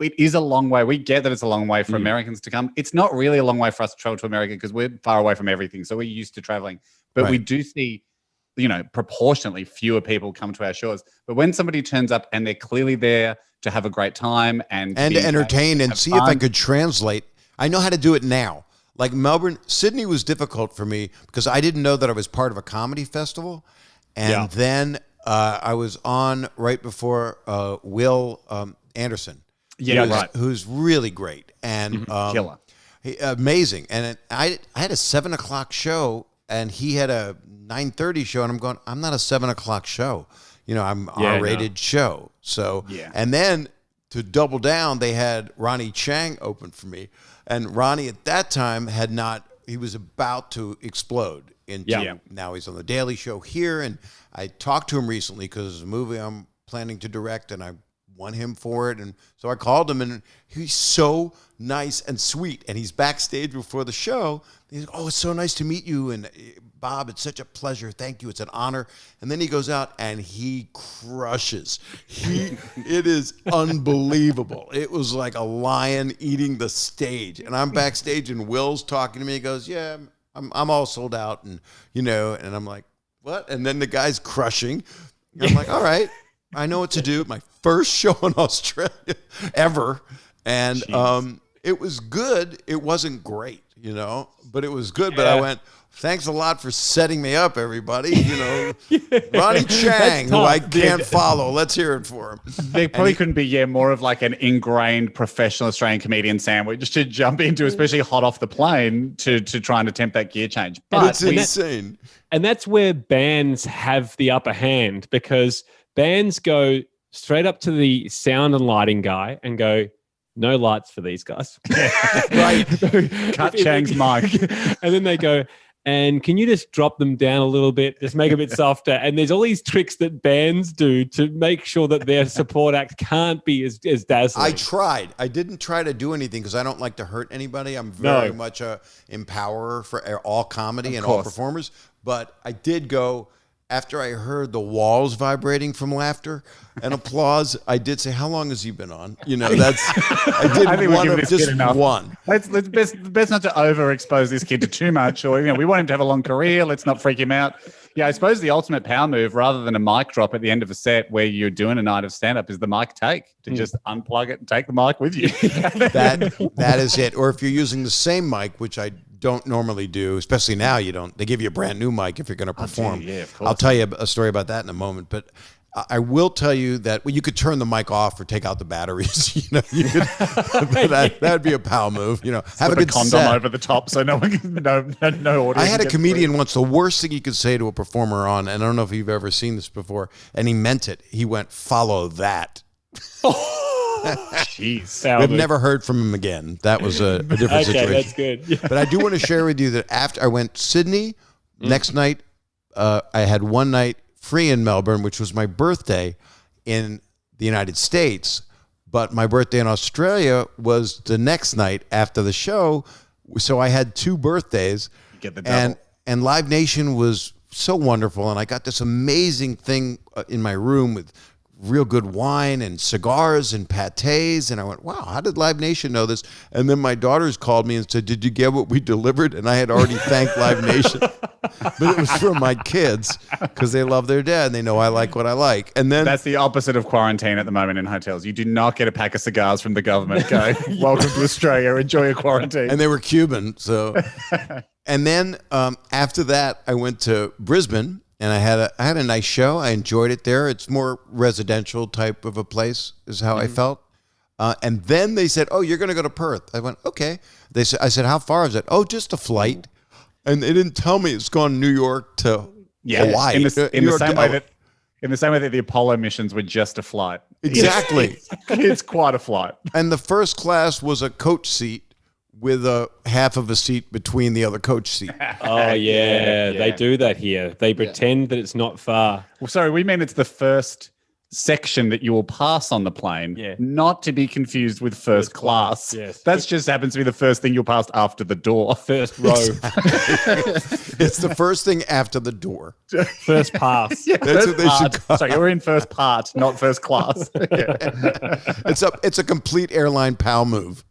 it is a long way. We get that it's a long way for Americans to come. It's not really a long way for us to travel to America because we're far away from everything, so we're used to traveling. But we do see, proportionately fewer people come to our shows. But when somebody turns up and they're clearly there to have a great time and to entertain and see if I could translate. I know how to do it now. Like Melbourne, Sydney was difficult for me because I didn't know that I was part of a comedy festival. And then I was on right before Will Anderson. Yeah, who's really great and killer. Amazing. And I had a 7:00 show and he had a 9:30 show, and I'm going, I'm not a 7:00 show. I'm R-rated show. So, and then to double down, they had Ronnie Chang open for me. And Ronnie at that time he was about to explode into, now he's on the Daily Show here. And I talked to him recently because it's a movie I'm planning to direct, and I won him for it. And so I called him, and he's so nice and sweet. And he's backstage before the show. He's like, "Oh, it's so nice to meet you. And Bob, it's such a pleasure. Thank you. It's an honor." And then he goes out and he crushes. It is unbelievable. It was like a lion eating the stage. And I'm backstage, and Will's talking to me. He goes, "Yeah, I'm all sold out." And, and I'm like, "What?" And then the guy's crushing. And I'm like, "All right, I know what to do." My first show in Australia ever. And it was good. It wasn't great, but it was good. But I went, "Thanks a lot for setting me up, everybody." Ronnie Chang, who I can't follow. Let's hear it for him. There probably couldn't be more of like an ingrained professional Australian comedian sandwich to jump into, especially hot off the plane to try and attempt that gear change. But it's insane. And that's where bands have the upper hand, because bands go straight up to the sound and lighting guy and go, "No lights for these guys." Right. Cut Chang's mic. And then they go, "And can you just drop them down a little bit, just make it a bit softer?" And there's all these tricks that bands do to make sure that their support act can't be as dazzling. I tried. I didn't try to do anything because I don't like to hurt anybody. I'm very much a empowerer for all comedy and all performers. But I did go, after I heard the walls vibrating from laughter and applause, I did say, "How long has he been on?" I did one. Let's best not to overexpose this kid to too much, or we want him to have a long career. Let's not freak him out. Yeah, I suppose the ultimate power move, rather than a mic drop at the end of a set where you're doing a night of stand-up, is the mic take, to just unplug it and take the mic with you. That is it. Or if you're using the same mic, which I don't normally do, especially now you don't. They give you a brand new mic if you're going to perform. Yeah, of course. I'll tell you a story about that in a moment, but I will tell you that you could turn the mic off or take out the batteries. You could, that'd be a pal move. Have Slip a good condom set. over the top so no one can, no audio. I had a can get comedian through. once, the worst thing you could say to a performer and I don't know if you've ever seen this before, and he meant it. He went, "Follow that." Jeez. We've never heard from him again. That was a different situation. That's good. Yeah. But I do want to share with you that after I went Sydney, next night, I had one night free in Melbourne, which was my birthday in the United States. But my birthday in Australia was the next night after the show. So I had 2 birthdays. You get the double. And Live Nation was so wonderful. And I got this amazing thing in my room with real good wine and cigars and pâtés. And I went, wow, how did Live Nation know this? And then my daughters called me and said, did you get what we delivered? And I had already thanked Live Nation. But it was for my kids because they love their dad and they know I like what I like. And then That's the opposite of quarantine at the moment in hotels. You do not get a pack of cigars from the government. Go, welcome to Australia. Enjoy your quarantine. and they were Cuban. So, and then after that, I went to Brisbane. And I had a nice show. I enjoyed it there. It's more residential type of a place is how I felt. And then they said, "Oh, you're going to go to Perth." I went, "Okay." I said, "How far is it?" "Oh, just a flight." And they didn't tell me it's gone New York to Hawaii. In the New York same to- way that the Apollo missions were just a flight. Exactly. It's quite a flight. And the first class was a coach seat with a half of a seat between the other coach seat. Oh yeah, they do that here. They pretend that it's not far. Well, sorry, we mean it's the first section that you will pass on the plane, not to be confused with first class. Yes. That just happens to be the first thing you'll pass after the door. First row, It's the first thing after the door. first pass. That's what they should call. Sorry, you're in first part, not first class. It's a complete airline PAL move.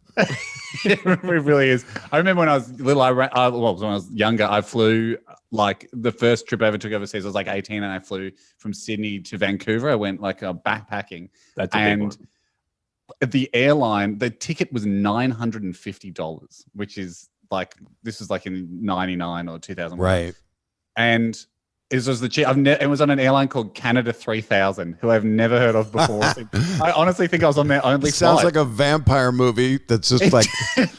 It really is. I remember when I was little, when I was younger, I flew like the first trip I ever took overseas. I was like 18 and I flew from Sydney to Vancouver. I went like backpacking. That's a big one. The airline, the ticket was $950, which is like, this was like in 99 or 2000. Right. And it was the cheap. It was on an airline called Canada 3000, who I've never heard of before. I honestly think I was on their only It sounds flight. like a vampire movie that's just like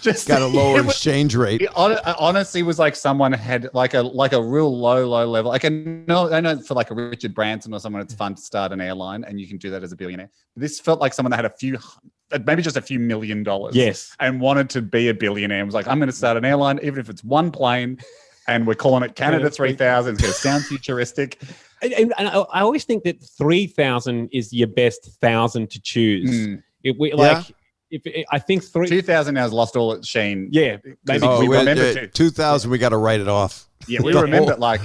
Just got a lower exchange rate. It honestly was like someone had like a real low level. Like I know for like a Richard Branson or someone, it's fun to start an airline and you can do that as a billionaire. This felt like someone that had maybe just a few $1 million. Yes. And wanted to be a billionaire and was like, I'm going to start an airline, even if it's one plane. And we're calling it Canada 3000. It's going to sound futuristic. And I always think that 3,000 is your best 1,000 to choose. I think 2000 now has lost all its sheen. Yeah, maybe we remember 2000. We got to write it off. Yeah, we remember like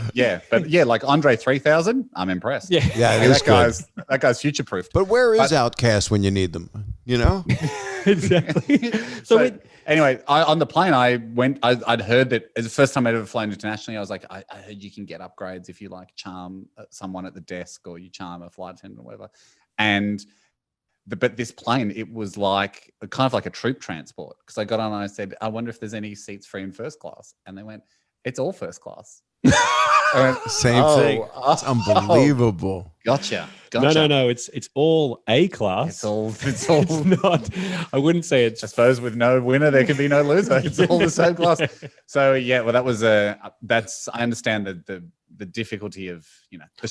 Andre 3000. I'm impressed. Yeah, that guy's future proof. But where is Outcast when you need them? You know, exactly. Anyway, on the plane, I'd heard that it's the first time I'd ever flown internationally. I was like, I heard you can get upgrades if you like charm someone at the desk or you charm a flight attendant or whatever. But this plane, it was like kind of like a troop transport because I got on and I said, I wonder if there's any seats free in first class. And they went, it's all first class. Same thing. It's unbelievable. Gotcha. No. It's all A class. It's all It's not. I wouldn't say it's. I suppose with no winner, there can be no loser. It's all the same class. So that was I understand the difficulty of,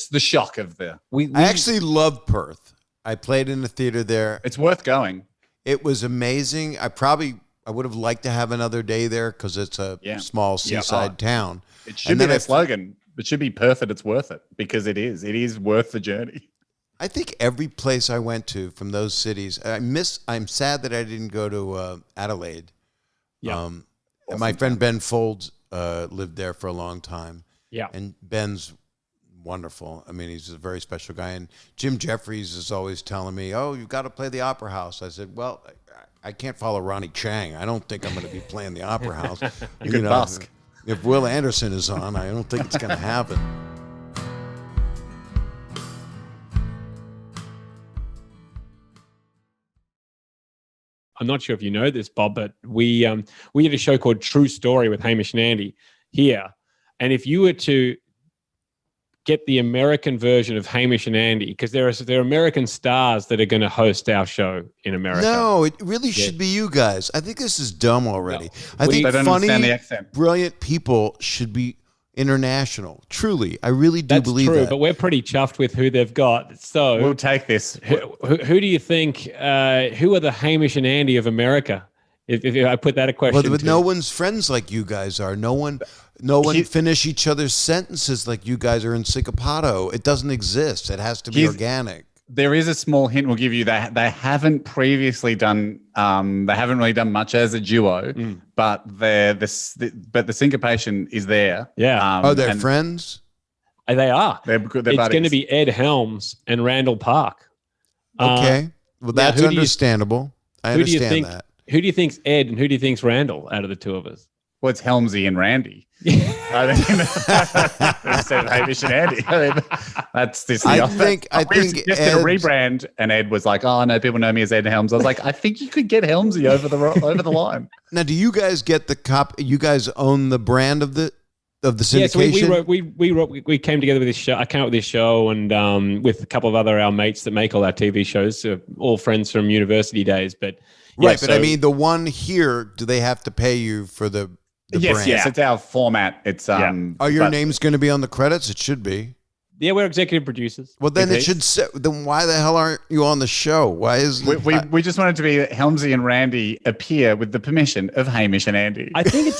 the shock of the. I actually love Perth. I played in the theater there. It's worth going. It was amazing. I would have liked to have another day there because it's a small seaside town. It should be their slogan. It should be perfect. It's worth it because it is. It is worth the journey. I think every place I went to from those cities, I'm sad that I didn't go to Adelaide. Yeah. My friend Ben Folds lived there for a long time. Yeah. And Ben's wonderful. I mean, he's a very special guy. And Jim Jeffries is always telling me, "Oh, you've got to play the Opera House." I said, "Well, I can't follow Ronnie Chang. I don't think I'm going to be playing the Opera House." You could busk. If Will Anderson is on, I don't think it's going to happen. I'm not sure if you know this, Bob, but we did a show called True Story with Hamish and Andy here. And if you were to get the American version of Hamish and Andy, because there are American stars that are going to host our show in America. No, it really should be you guys. I think this is dumb already. No, I think they don't understand the funny, accent. brilliant people should be international. Truly, I really do That's believe true, that. but we're pretty chuffed with who they've got. So We'll take this. who do you think? Who are the Hamish and Andy of America? If I put that a question, But to no you. one's friends like you guys are. No one finish each other's sentences like you guys are in Sycopato. It doesn't exist. It has to be organic. There is a small hint we'll give you that they haven't previously done. They haven't really done much as a duo, but the syncopation is there. Yeah. They're and friends? They are. They're It's buddies. going to be Ed Helms and Randall Park. Okay. Well, now, that's who do you- understandable. I Who do you understand think? that. Who do you think's Ed and who do you think's Randall out of the two of us? Well, it's Helmsy and Randy. I mean, instead of Hamish and Andy. I mean, that's this. I think we suggested a Ed's- rebrand, and Ed was like, "Oh no, people know me as Ed Helms." I was like, "I think you could get Helmsy over the line." Now, do you guys get the cop? You guys own the brand of the syndication? Yeah, so we came together with this show. I came up with this show and with a couple of our mates that make all our TV shows, all friends from university days. But yeah, Right, but I mean, the one here, do they have to pay you for the Yes, brand? yes, it's our format. It's Are your but- names going to be on the credits? It should be. yeah, we're executive producers. Well, then it Okay. should say. Then why the hell aren't you on the show? Why is We just wanted to be Helmsy and Randy appear with the permission of Hamish and Andy. I think it's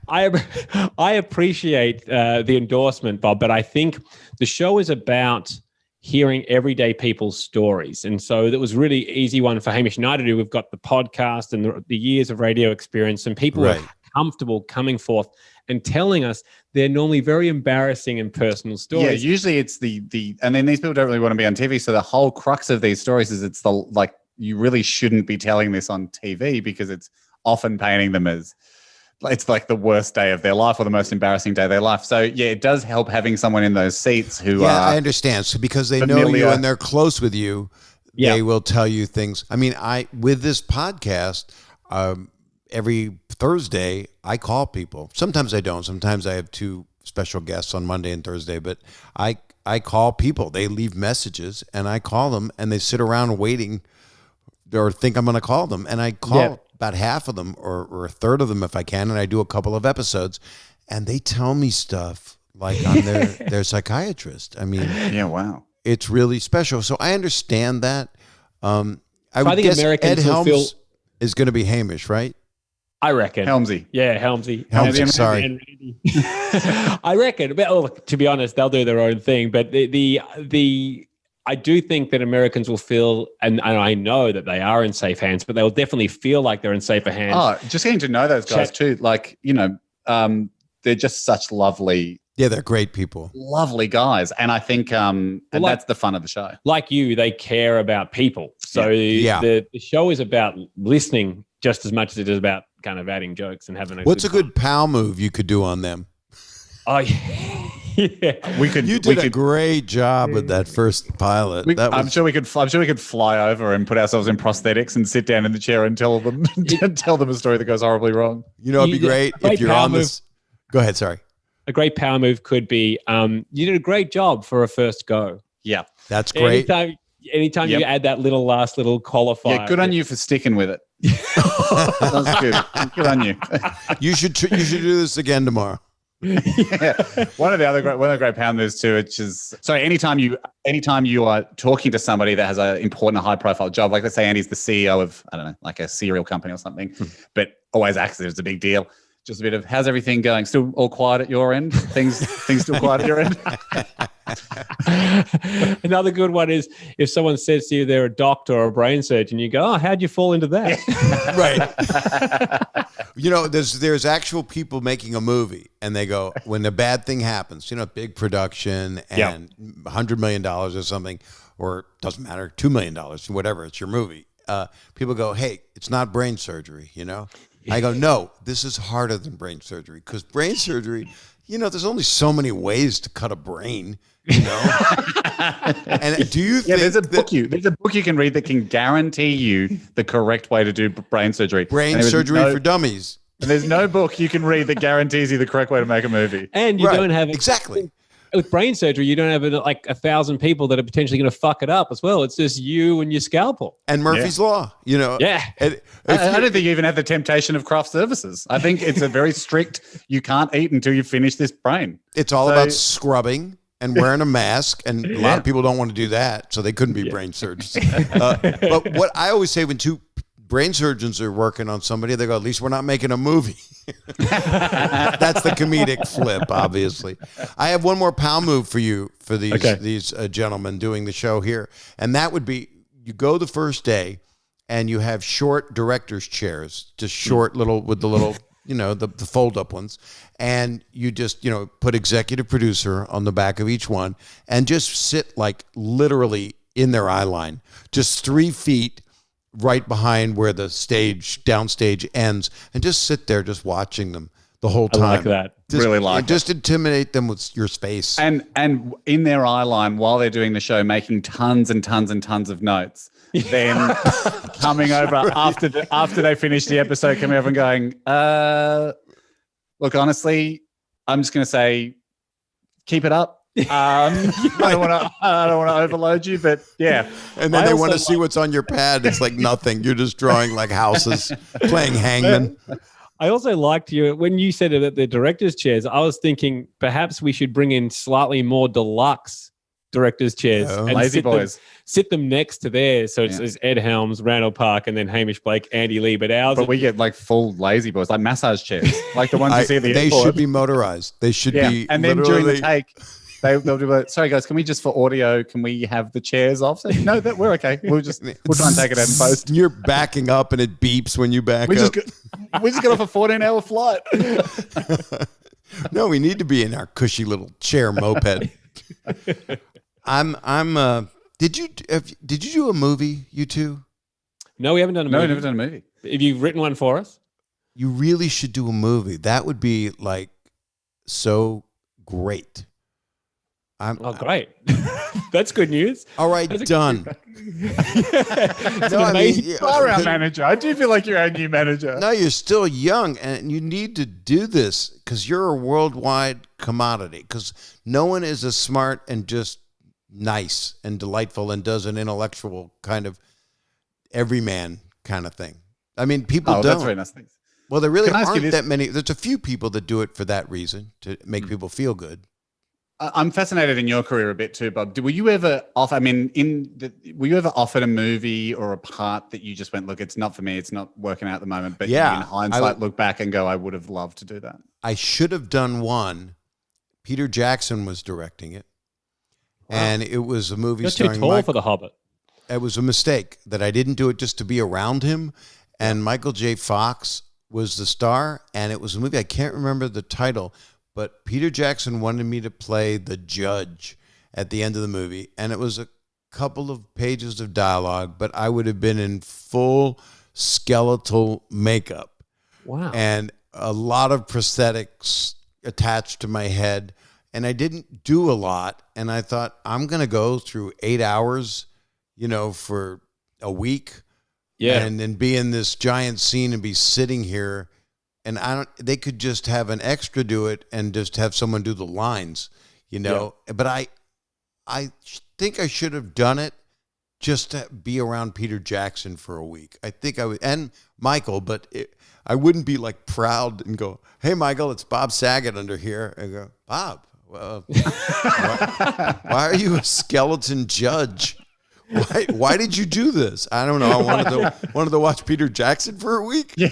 I appreciate the endorsement, Bob, but I think the show is about hearing everyday people's stories. And so that was really easy one for Hamish and I to do. We've got the podcast and the years of radio experience, and people Right. are comfortable coming forth and telling us they're normally very embarrassing and personal stories. Yeah, usually it's the and then these people don't really want to be on TV. So the whole crux of these stories is it's the like you really shouldn't be telling this on TV because it's often painting them as it's like the worst day of their life or the most embarrassing day of their life. So yeah, it does help having someone in those seats who Yeah, I are understand. So because they know you familiar. and they're close with you, Yeah. they will tell you things. I mean, with this podcast, every Thursday I call people. Sometimes I don't. Sometimes I have two special guests on Monday and Thursday. But I call people. They leave messages, and I call them, and they sit around waiting, or think I'm going to call them, and I call about half of them or a third of them if I can, and I do a couple of episodes, and they tell me stuff like I'm their psychiatrist. I mean, yeah, wow. it's really special. So I understand that. I would think guess Americans Ed will Helms feel- is going to be Hamish, right? I reckon. Helmsy. Yeah, Helmsy. Helmsy, sorry. And Randy. I reckon. Well, to be honest, they'll do their own thing. But the I do think that Americans will feel, and I know that they are in safe hands, but they'll definitely feel like they're in safer hands. Oh, just getting to know those guys too. Like, they're just such lovely Yeah, they're great people. guys. And I think and that's the fun of the show. Like you, they care about people. So Yeah. the show is about listening just as much as it is about kind of adding jokes and having What's a time. good pal move you could do on them? Oh, yeah. You did a great job with that first pilot. I'm sure we could fly over and put ourselves in prosthetics and sit down in the chair and tell them a story that goes horribly wrong. You know, it'd be great if you're on this. Go ahead. Sorry. A great power move could be, you did a great job for a first go. Yeah. That's great. Anytime you add that last little qualifier. Yeah, good on you for sticking with it. That's good. Good on you. You should do this again tomorrow. Yeah. One of the great pound moves too, which is anytime you are talking to somebody that has an important high profile job, like let's say Andy's the CEO of, I don't know, like a cereal company or something, but always acts as if it's a big deal. Just a bit of, how's everything going? Still all quiet at your end? Things still quiet at your end? Another good one is if someone says to you they're a doctor or a brain surgeon, you go, oh, how'd you fall into that? Right. You know, there's actual people making a movie, and they go, when a bad thing happens, big production and $100 million or something, or doesn't matter, $2 million, whatever, it's your movie. People go, hey, it's not brain surgery, I go, no, this is harder than brain surgery because brain surgery, there's only so many ways to cut a brain. And do you think there's a book you can read that can guarantee you the correct way to do brain surgery. Brain surgery for dummies. And there's no book you can read that guarantees you the correct way to make a movie. And you don't have exactly. With brain surgery, you don't have like 1,000 people that are potentially going to fuck it up as well. It's just you and your scalpel. And Murphy's Law, Yeah. And I don't think you even have the temptation of craft services. I think it's a very strict, you can't eat until you finish this brain. It's all about scrubbing and wearing a mask. And a lot of people don't want to do that. So they couldn't be brain surgeons. But what I always say when two brain surgeons are working on somebody, they go, at least we're not making a movie. That's the comedic flip, obviously. I have one more pal move for you for these gentlemen doing the show here. And that would be, you go the first day and you have short director's chairs, just short little, with the little, the fold up ones. And you just, put executive producer on the back of each one and just sit like literally in their eye line, just 3 feet right behind where the downstage ends, and just sit there just watching them the whole time. I like that. Just intimidate them with your space. And in their eye line while they're doing the show, making tons and tons and tons of notes. Then coming over after they finish the episode, coming over and going, look, honestly, I'm just going to say, keep it up. I don't want to overload you, but yeah. And then they want to see what's on your pad. It's like nothing. You're just drawing like houses, playing hangman. I also liked you when you said it at the director's chairs. I was thinking perhaps we should bring in slightly more deluxe director's chairs and lazy boys. Sit them next to theirs. So it's Ed Helms, Randall Park, and then Hamish Blake, Andy Lee. But we get like full lazy boys, like massage chairs, like the ones you see at the airport. They should be motorized. They should be. And then during the take, they'll do sorry guys, can we just for audio, can we have the chairs off? So, no, we're okay. We'll try and take it out in post. You're backing up and it beeps when you back up. We just got off a 14-hour flight. No, we need to be in our cushy little chair moped. Did you do a movie, you two? No, we haven't done a movie. No, we've never done a movie. Have you written one for us? You really should do a movie. That would be like so great. Great. That's good news. All right, done. You are our manager. I do feel like you're our new manager. No, you're still young, and you need to do this because you're a worldwide commodity. Because no one is as smart and just nice and delightful and does an intellectual kind of everyman kind of thing. I mean, people don't. That's very nice. Thanks. Well, there really aren't that many. There's a few people that do it for that reason, to make people feel good. I'm fascinated in your career a bit too, Bob. Were you ever offered a movie or a part that you just went, look, it's not for me, it's not working out at the moment, but in hindsight, look back and go, I would have loved to do that? I should have done one. Peter Jackson was directing it. Wow. And it was a movie starring You're too tall for The Hobbit. It was a mistake that I didn't do it just to be around him. And Michael J. Fox was the star, and it was a movie, I can't remember the title, but Peter Jackson wanted me to play the judge at the end of the movie. And it was a couple of pages of dialogue, but I would have been in full skeletal makeup. Wow. And a lot of prosthetics attached to my head. And I didn't do a lot. And I thought, I'm going to go through 8 hours, for a week. Yeah. And then be in this giant scene and be sitting here. And they could just have an extra do it and just have someone do the lines, Yeah. But I think I should have done it just to be around Peter Jackson for a week. I think I would, and Michael, but I wouldn't be like proud and go, hey, Michael, it's Bob Saget under here. And go, Bob, well, why are you a skeleton judge? Why did you do this? I don't know. I wanted to watch Peter Jackson for a week. Yeah,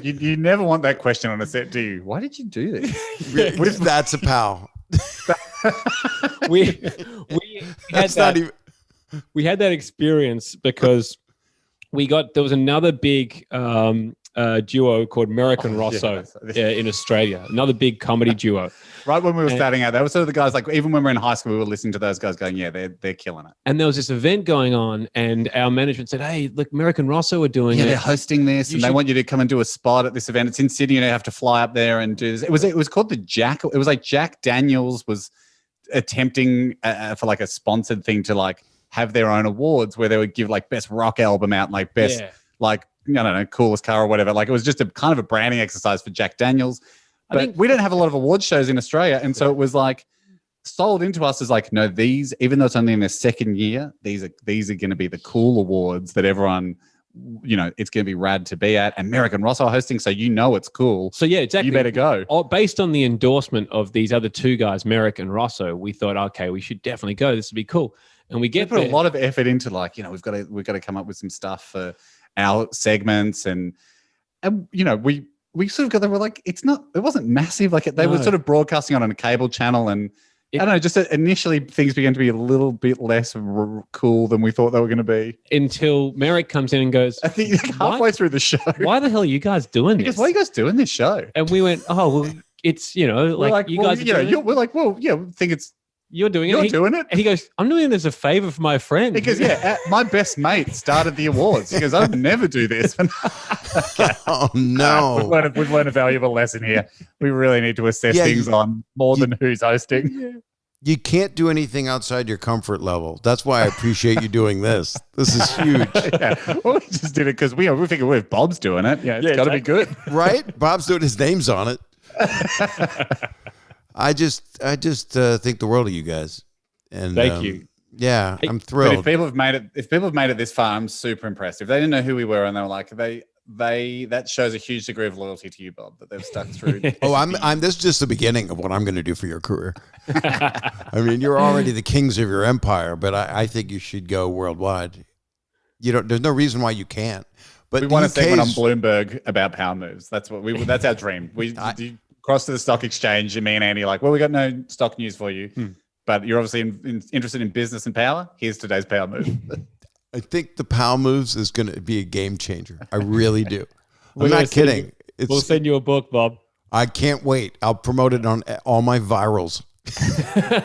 you never want that question on a set, do you? Why did you do this? That's a pal. we had that experience because there was another big duo called Merrick and Rosso in Australia. Another big comedy duo. Right when we were starting out, they were sort of the guys, like, even when we were in high school, we were listening to those guys going, yeah, they're killing it. And there was this event going on, and our management said, hey, look, Merrick and Rosso are doing it. They're hosting this, and they want you to come and do a spot at this event. It's in Sydney, and you have to fly up there and do this. It was called the Jack. It was like Jack Daniels was attempting for like a sponsored thing to like have their own awards where they would give like best rock album out and like best like, I don't know, coolest car or whatever. Like it was just a kind of a branding exercise for Jack Daniels. But I think we didn't have a lot of awards shows in Australia. And so it was like sold into us as like, no, these, even though it's only in their second year, these are going to be the cool awards that everyone, it's going to be rad to be at. And Merrick and Rosso are hosting, so it's cool. So yeah, exactly. You better go. Based on the endorsement of these other two guys, Merrick and Rosso, we thought, okay, we should definitely go. This would be cool. And we put a lot of effort into like, we've got to come up with some stuff for our segments and we sort of got there. We're like, it wasn't massive. Like they were sort of broadcasting on a cable channel, and I don't know. Just initially, things began to be a little bit less cool than we thought they were going to be. Until Merrick comes in and goes, I think halfway through the show, why the hell are you guys doing this? Why are you guys doing this show? And we went, oh well, it's you guys. We're like, well, yeah, we think it's. You're doing it. You're doing it. And he goes, I'm doing it as a favor for my friend. He goes, my best mate started the awards. He goes, I would never do this. Okay. Oh, no. We've learned a valuable lesson here. We really need to assess things on more than who's hosting. Yeah. You can't do anything outside your comfort level. That's why I appreciate you doing this. This is huge. Well, we just did it because we figured if Bob's doing it, it's got to be good. Right? Bob's doing his name's on it. I just think the world of you guys, and thank you. Yeah, I'm thrilled. But if people have made it this far, I'm super impressed. If they didn't know who we were and they were like that shows a huge degree of loyalty to you, Bob, that they've stuck through. This is just the beginning of what I'm going to do for your career. I mean, you're already the kings of your empire, but I think you should go worldwide. There's no reason why you can't. But we want a segment on Bloomberg about power moves. That's our dream. Cross to the stock exchange, and me and Andy are like, well, we got no stock news for you, but you're obviously interested in business and power. Here's today's power move. I think the power moves is going to be a game changer. I really do. I'm not kidding. We'll send you a book, Bob. I can't wait. I'll promote it on all my virals.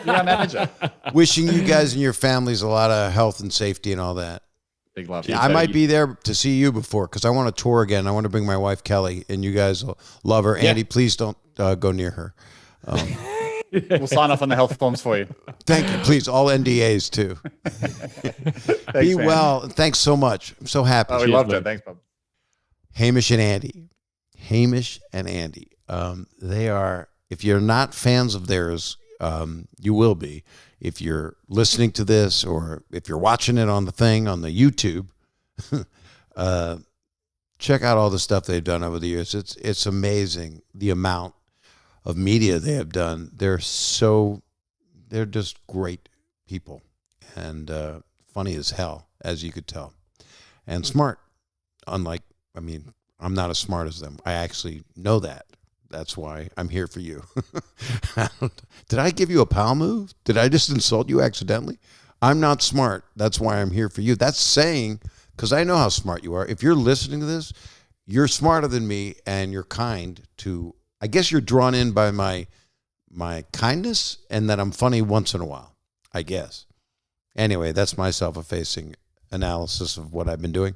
You're our manager. Wishing you guys and your families a lot of health and safety and all that. Big love. Yeah, I might be there to see you before because I want to tour again. I want to bring my wife, Kelly, and you guys will love her. Yeah. Andy, please don't go near her. We'll sign off on the health forms for you. Thank you. Please, all NDAs too. Thanks, be man. well. Thanks so much. I'm so happy. We loved it. Thanks, Bob. Hamish and Andy. They are, if you're not fans of theirs, you will be. If you're listening to this or if you're watching it on the YouTube, check out all the stuff they've done over the years. It's amazing the amount of media they have done. They're just great people and funny as hell, as you could tell, and smart. I'm not as smart as them. I actually know that. That's why I'm here for you. Did I give you a pal move? Did I just insult you accidentally? I'm not smart. That's why I'm here for you. That's saying, because I know how smart you are. If you're listening to this, you're smarter than me and you're kind to, I guess you're drawn in by my kindness and that I'm funny once in a while, I guess. Anyway, that's my self-effacing analysis of what I've been doing.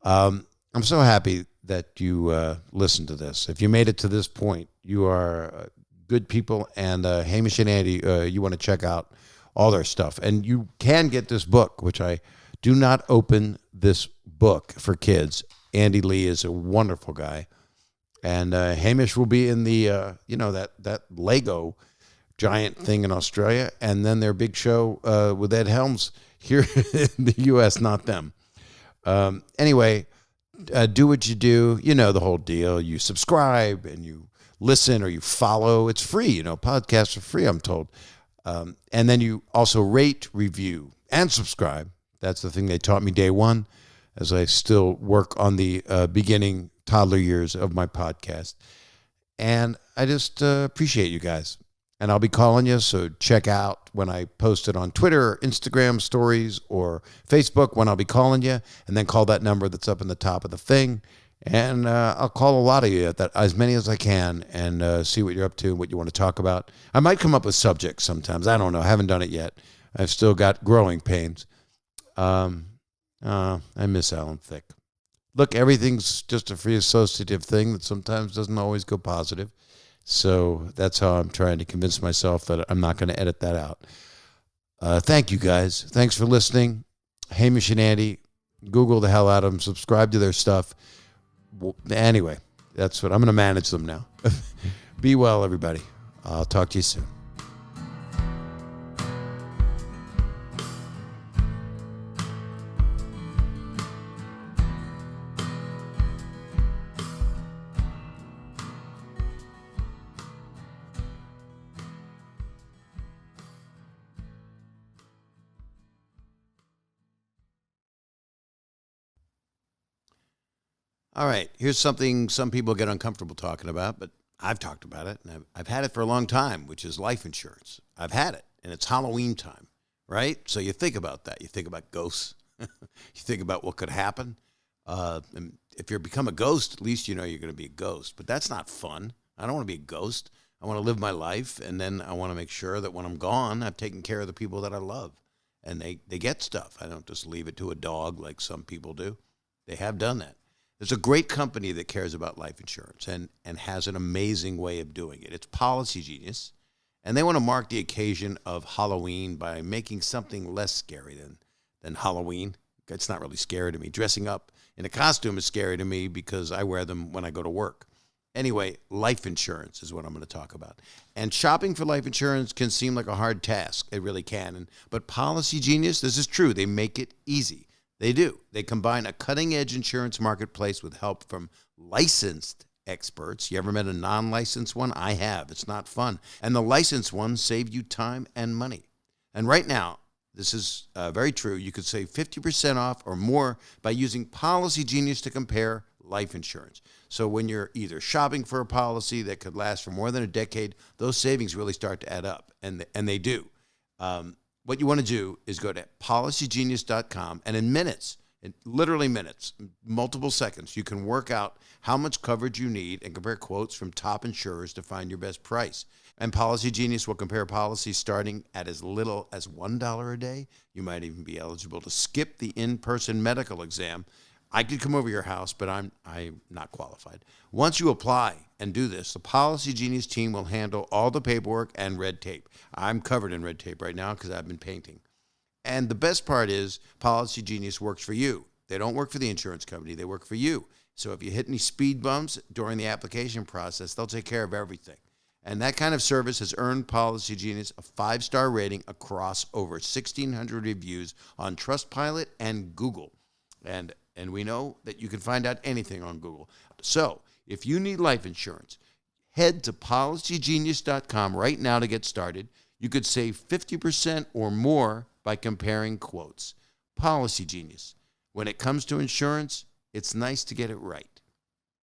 I'm so happy that you listened to this. If you made it to this point, you are good people. And Hamish and Andy, you want to check out all their stuff. And you can get this book, which I do not open this book for kids. Andy Lee is a wonderful guy. And Hamish will be in the, that Lego giant thing in Australia. And then their big show with Ed Helms here in the U.S., not them. Anyway, do what you do. You know the whole deal. You subscribe and you listen or you follow. It's free. Podcasts are free, I'm told. And then you also rate, review, and subscribe. That's the thing they taught me day one as I still work on the beginning toddler years of my podcast. And I just appreciate you guys. And I'll be calling you, so check out when I post it on Twitter, or Instagram stories, or Facebook when I'll be calling you, and then call that number that's up in the top of the thing, And I'll call a lot of you, as many as I can, and see what you're up to, what you want to talk about. I might come up with subjects sometimes. I don't know. I haven't done it yet. I've still got growing pains. I miss Alan Thicke. Look, everything's just a free associative thing that sometimes doesn't always go positive. So that's how I'm trying to convince myself that I'm not going to edit that out. Thank you, guys. Thanks for listening. Hamish and Andy, Google the hell out of them. Subscribe to their stuff. Anyway, that's what I'm going to manage them now. Be well, everybody. I'll talk to you soon. All right, here's something some people get uncomfortable talking about, but I've talked about it, and I've had it for a long time, which is life insurance. I've had it, and it's Halloween time, right? So you think about that. You think about ghosts. You think about what could happen. And if you become a ghost, at least you know you're going to be a ghost. But that's not fun. I don't want to be a ghost. I want to live my life, and then I want to make sure that when I'm gone, I've taken care of the people that I love, and they get stuff. I don't just leave it to a dog like some people do. They have done that. There's a great company that cares about life insurance and has an amazing way of doing it. It's Policy Genius, and they want to mark the occasion of Halloween by making something less scary than Halloween. It's not really scary to me. Dressing up in a costume is scary to me because I wear them when I go to work. Anyway, life insurance is what I'm going to talk about. And shopping for life insurance can seem like a hard task. It really can. But Policy Genius, this is true. They make it easy. They do. They combine a cutting-edge insurance marketplace with help from licensed experts. You ever met a non-licensed one? I have. It's not fun. And the licensed ones save you time and money. And right now, this is very true. You could save 50% off or more by using Policy Genius to compare life insurance. So when you're either shopping for a policy that could last for more than a decade, those savings really start to add up, and they do. What you want to do is go to policygenius.com, and in minutes, literally minutes, multiple seconds, you can work out how much coverage you need and compare quotes from top insurers to find your best price. And Policy Genius will compare policies starting at as little as $1 a day. You might even be eligible to skip the in-person medical exam. I could come over your house, but I'm not qualified. Once you apply and do this, the Policy Genius team will handle all the paperwork and red tape. I'm covered in red tape right now because I've been painting. And the best part is Policy Genius works for you. They don't work for the insurance company. They work for you. So if you hit any speed bumps during the application process, they'll take care of everything. And that kind of service has earned Policy Genius a 5-star rating across over 1,600 reviews on Trustpilot and Google. And we know that you can find out anything on Google. So if you need life insurance, head to policygenius.com right now to get started. You could save 50% or more by comparing quotes. Policy Genius. When it comes to insurance, it's nice to get it right.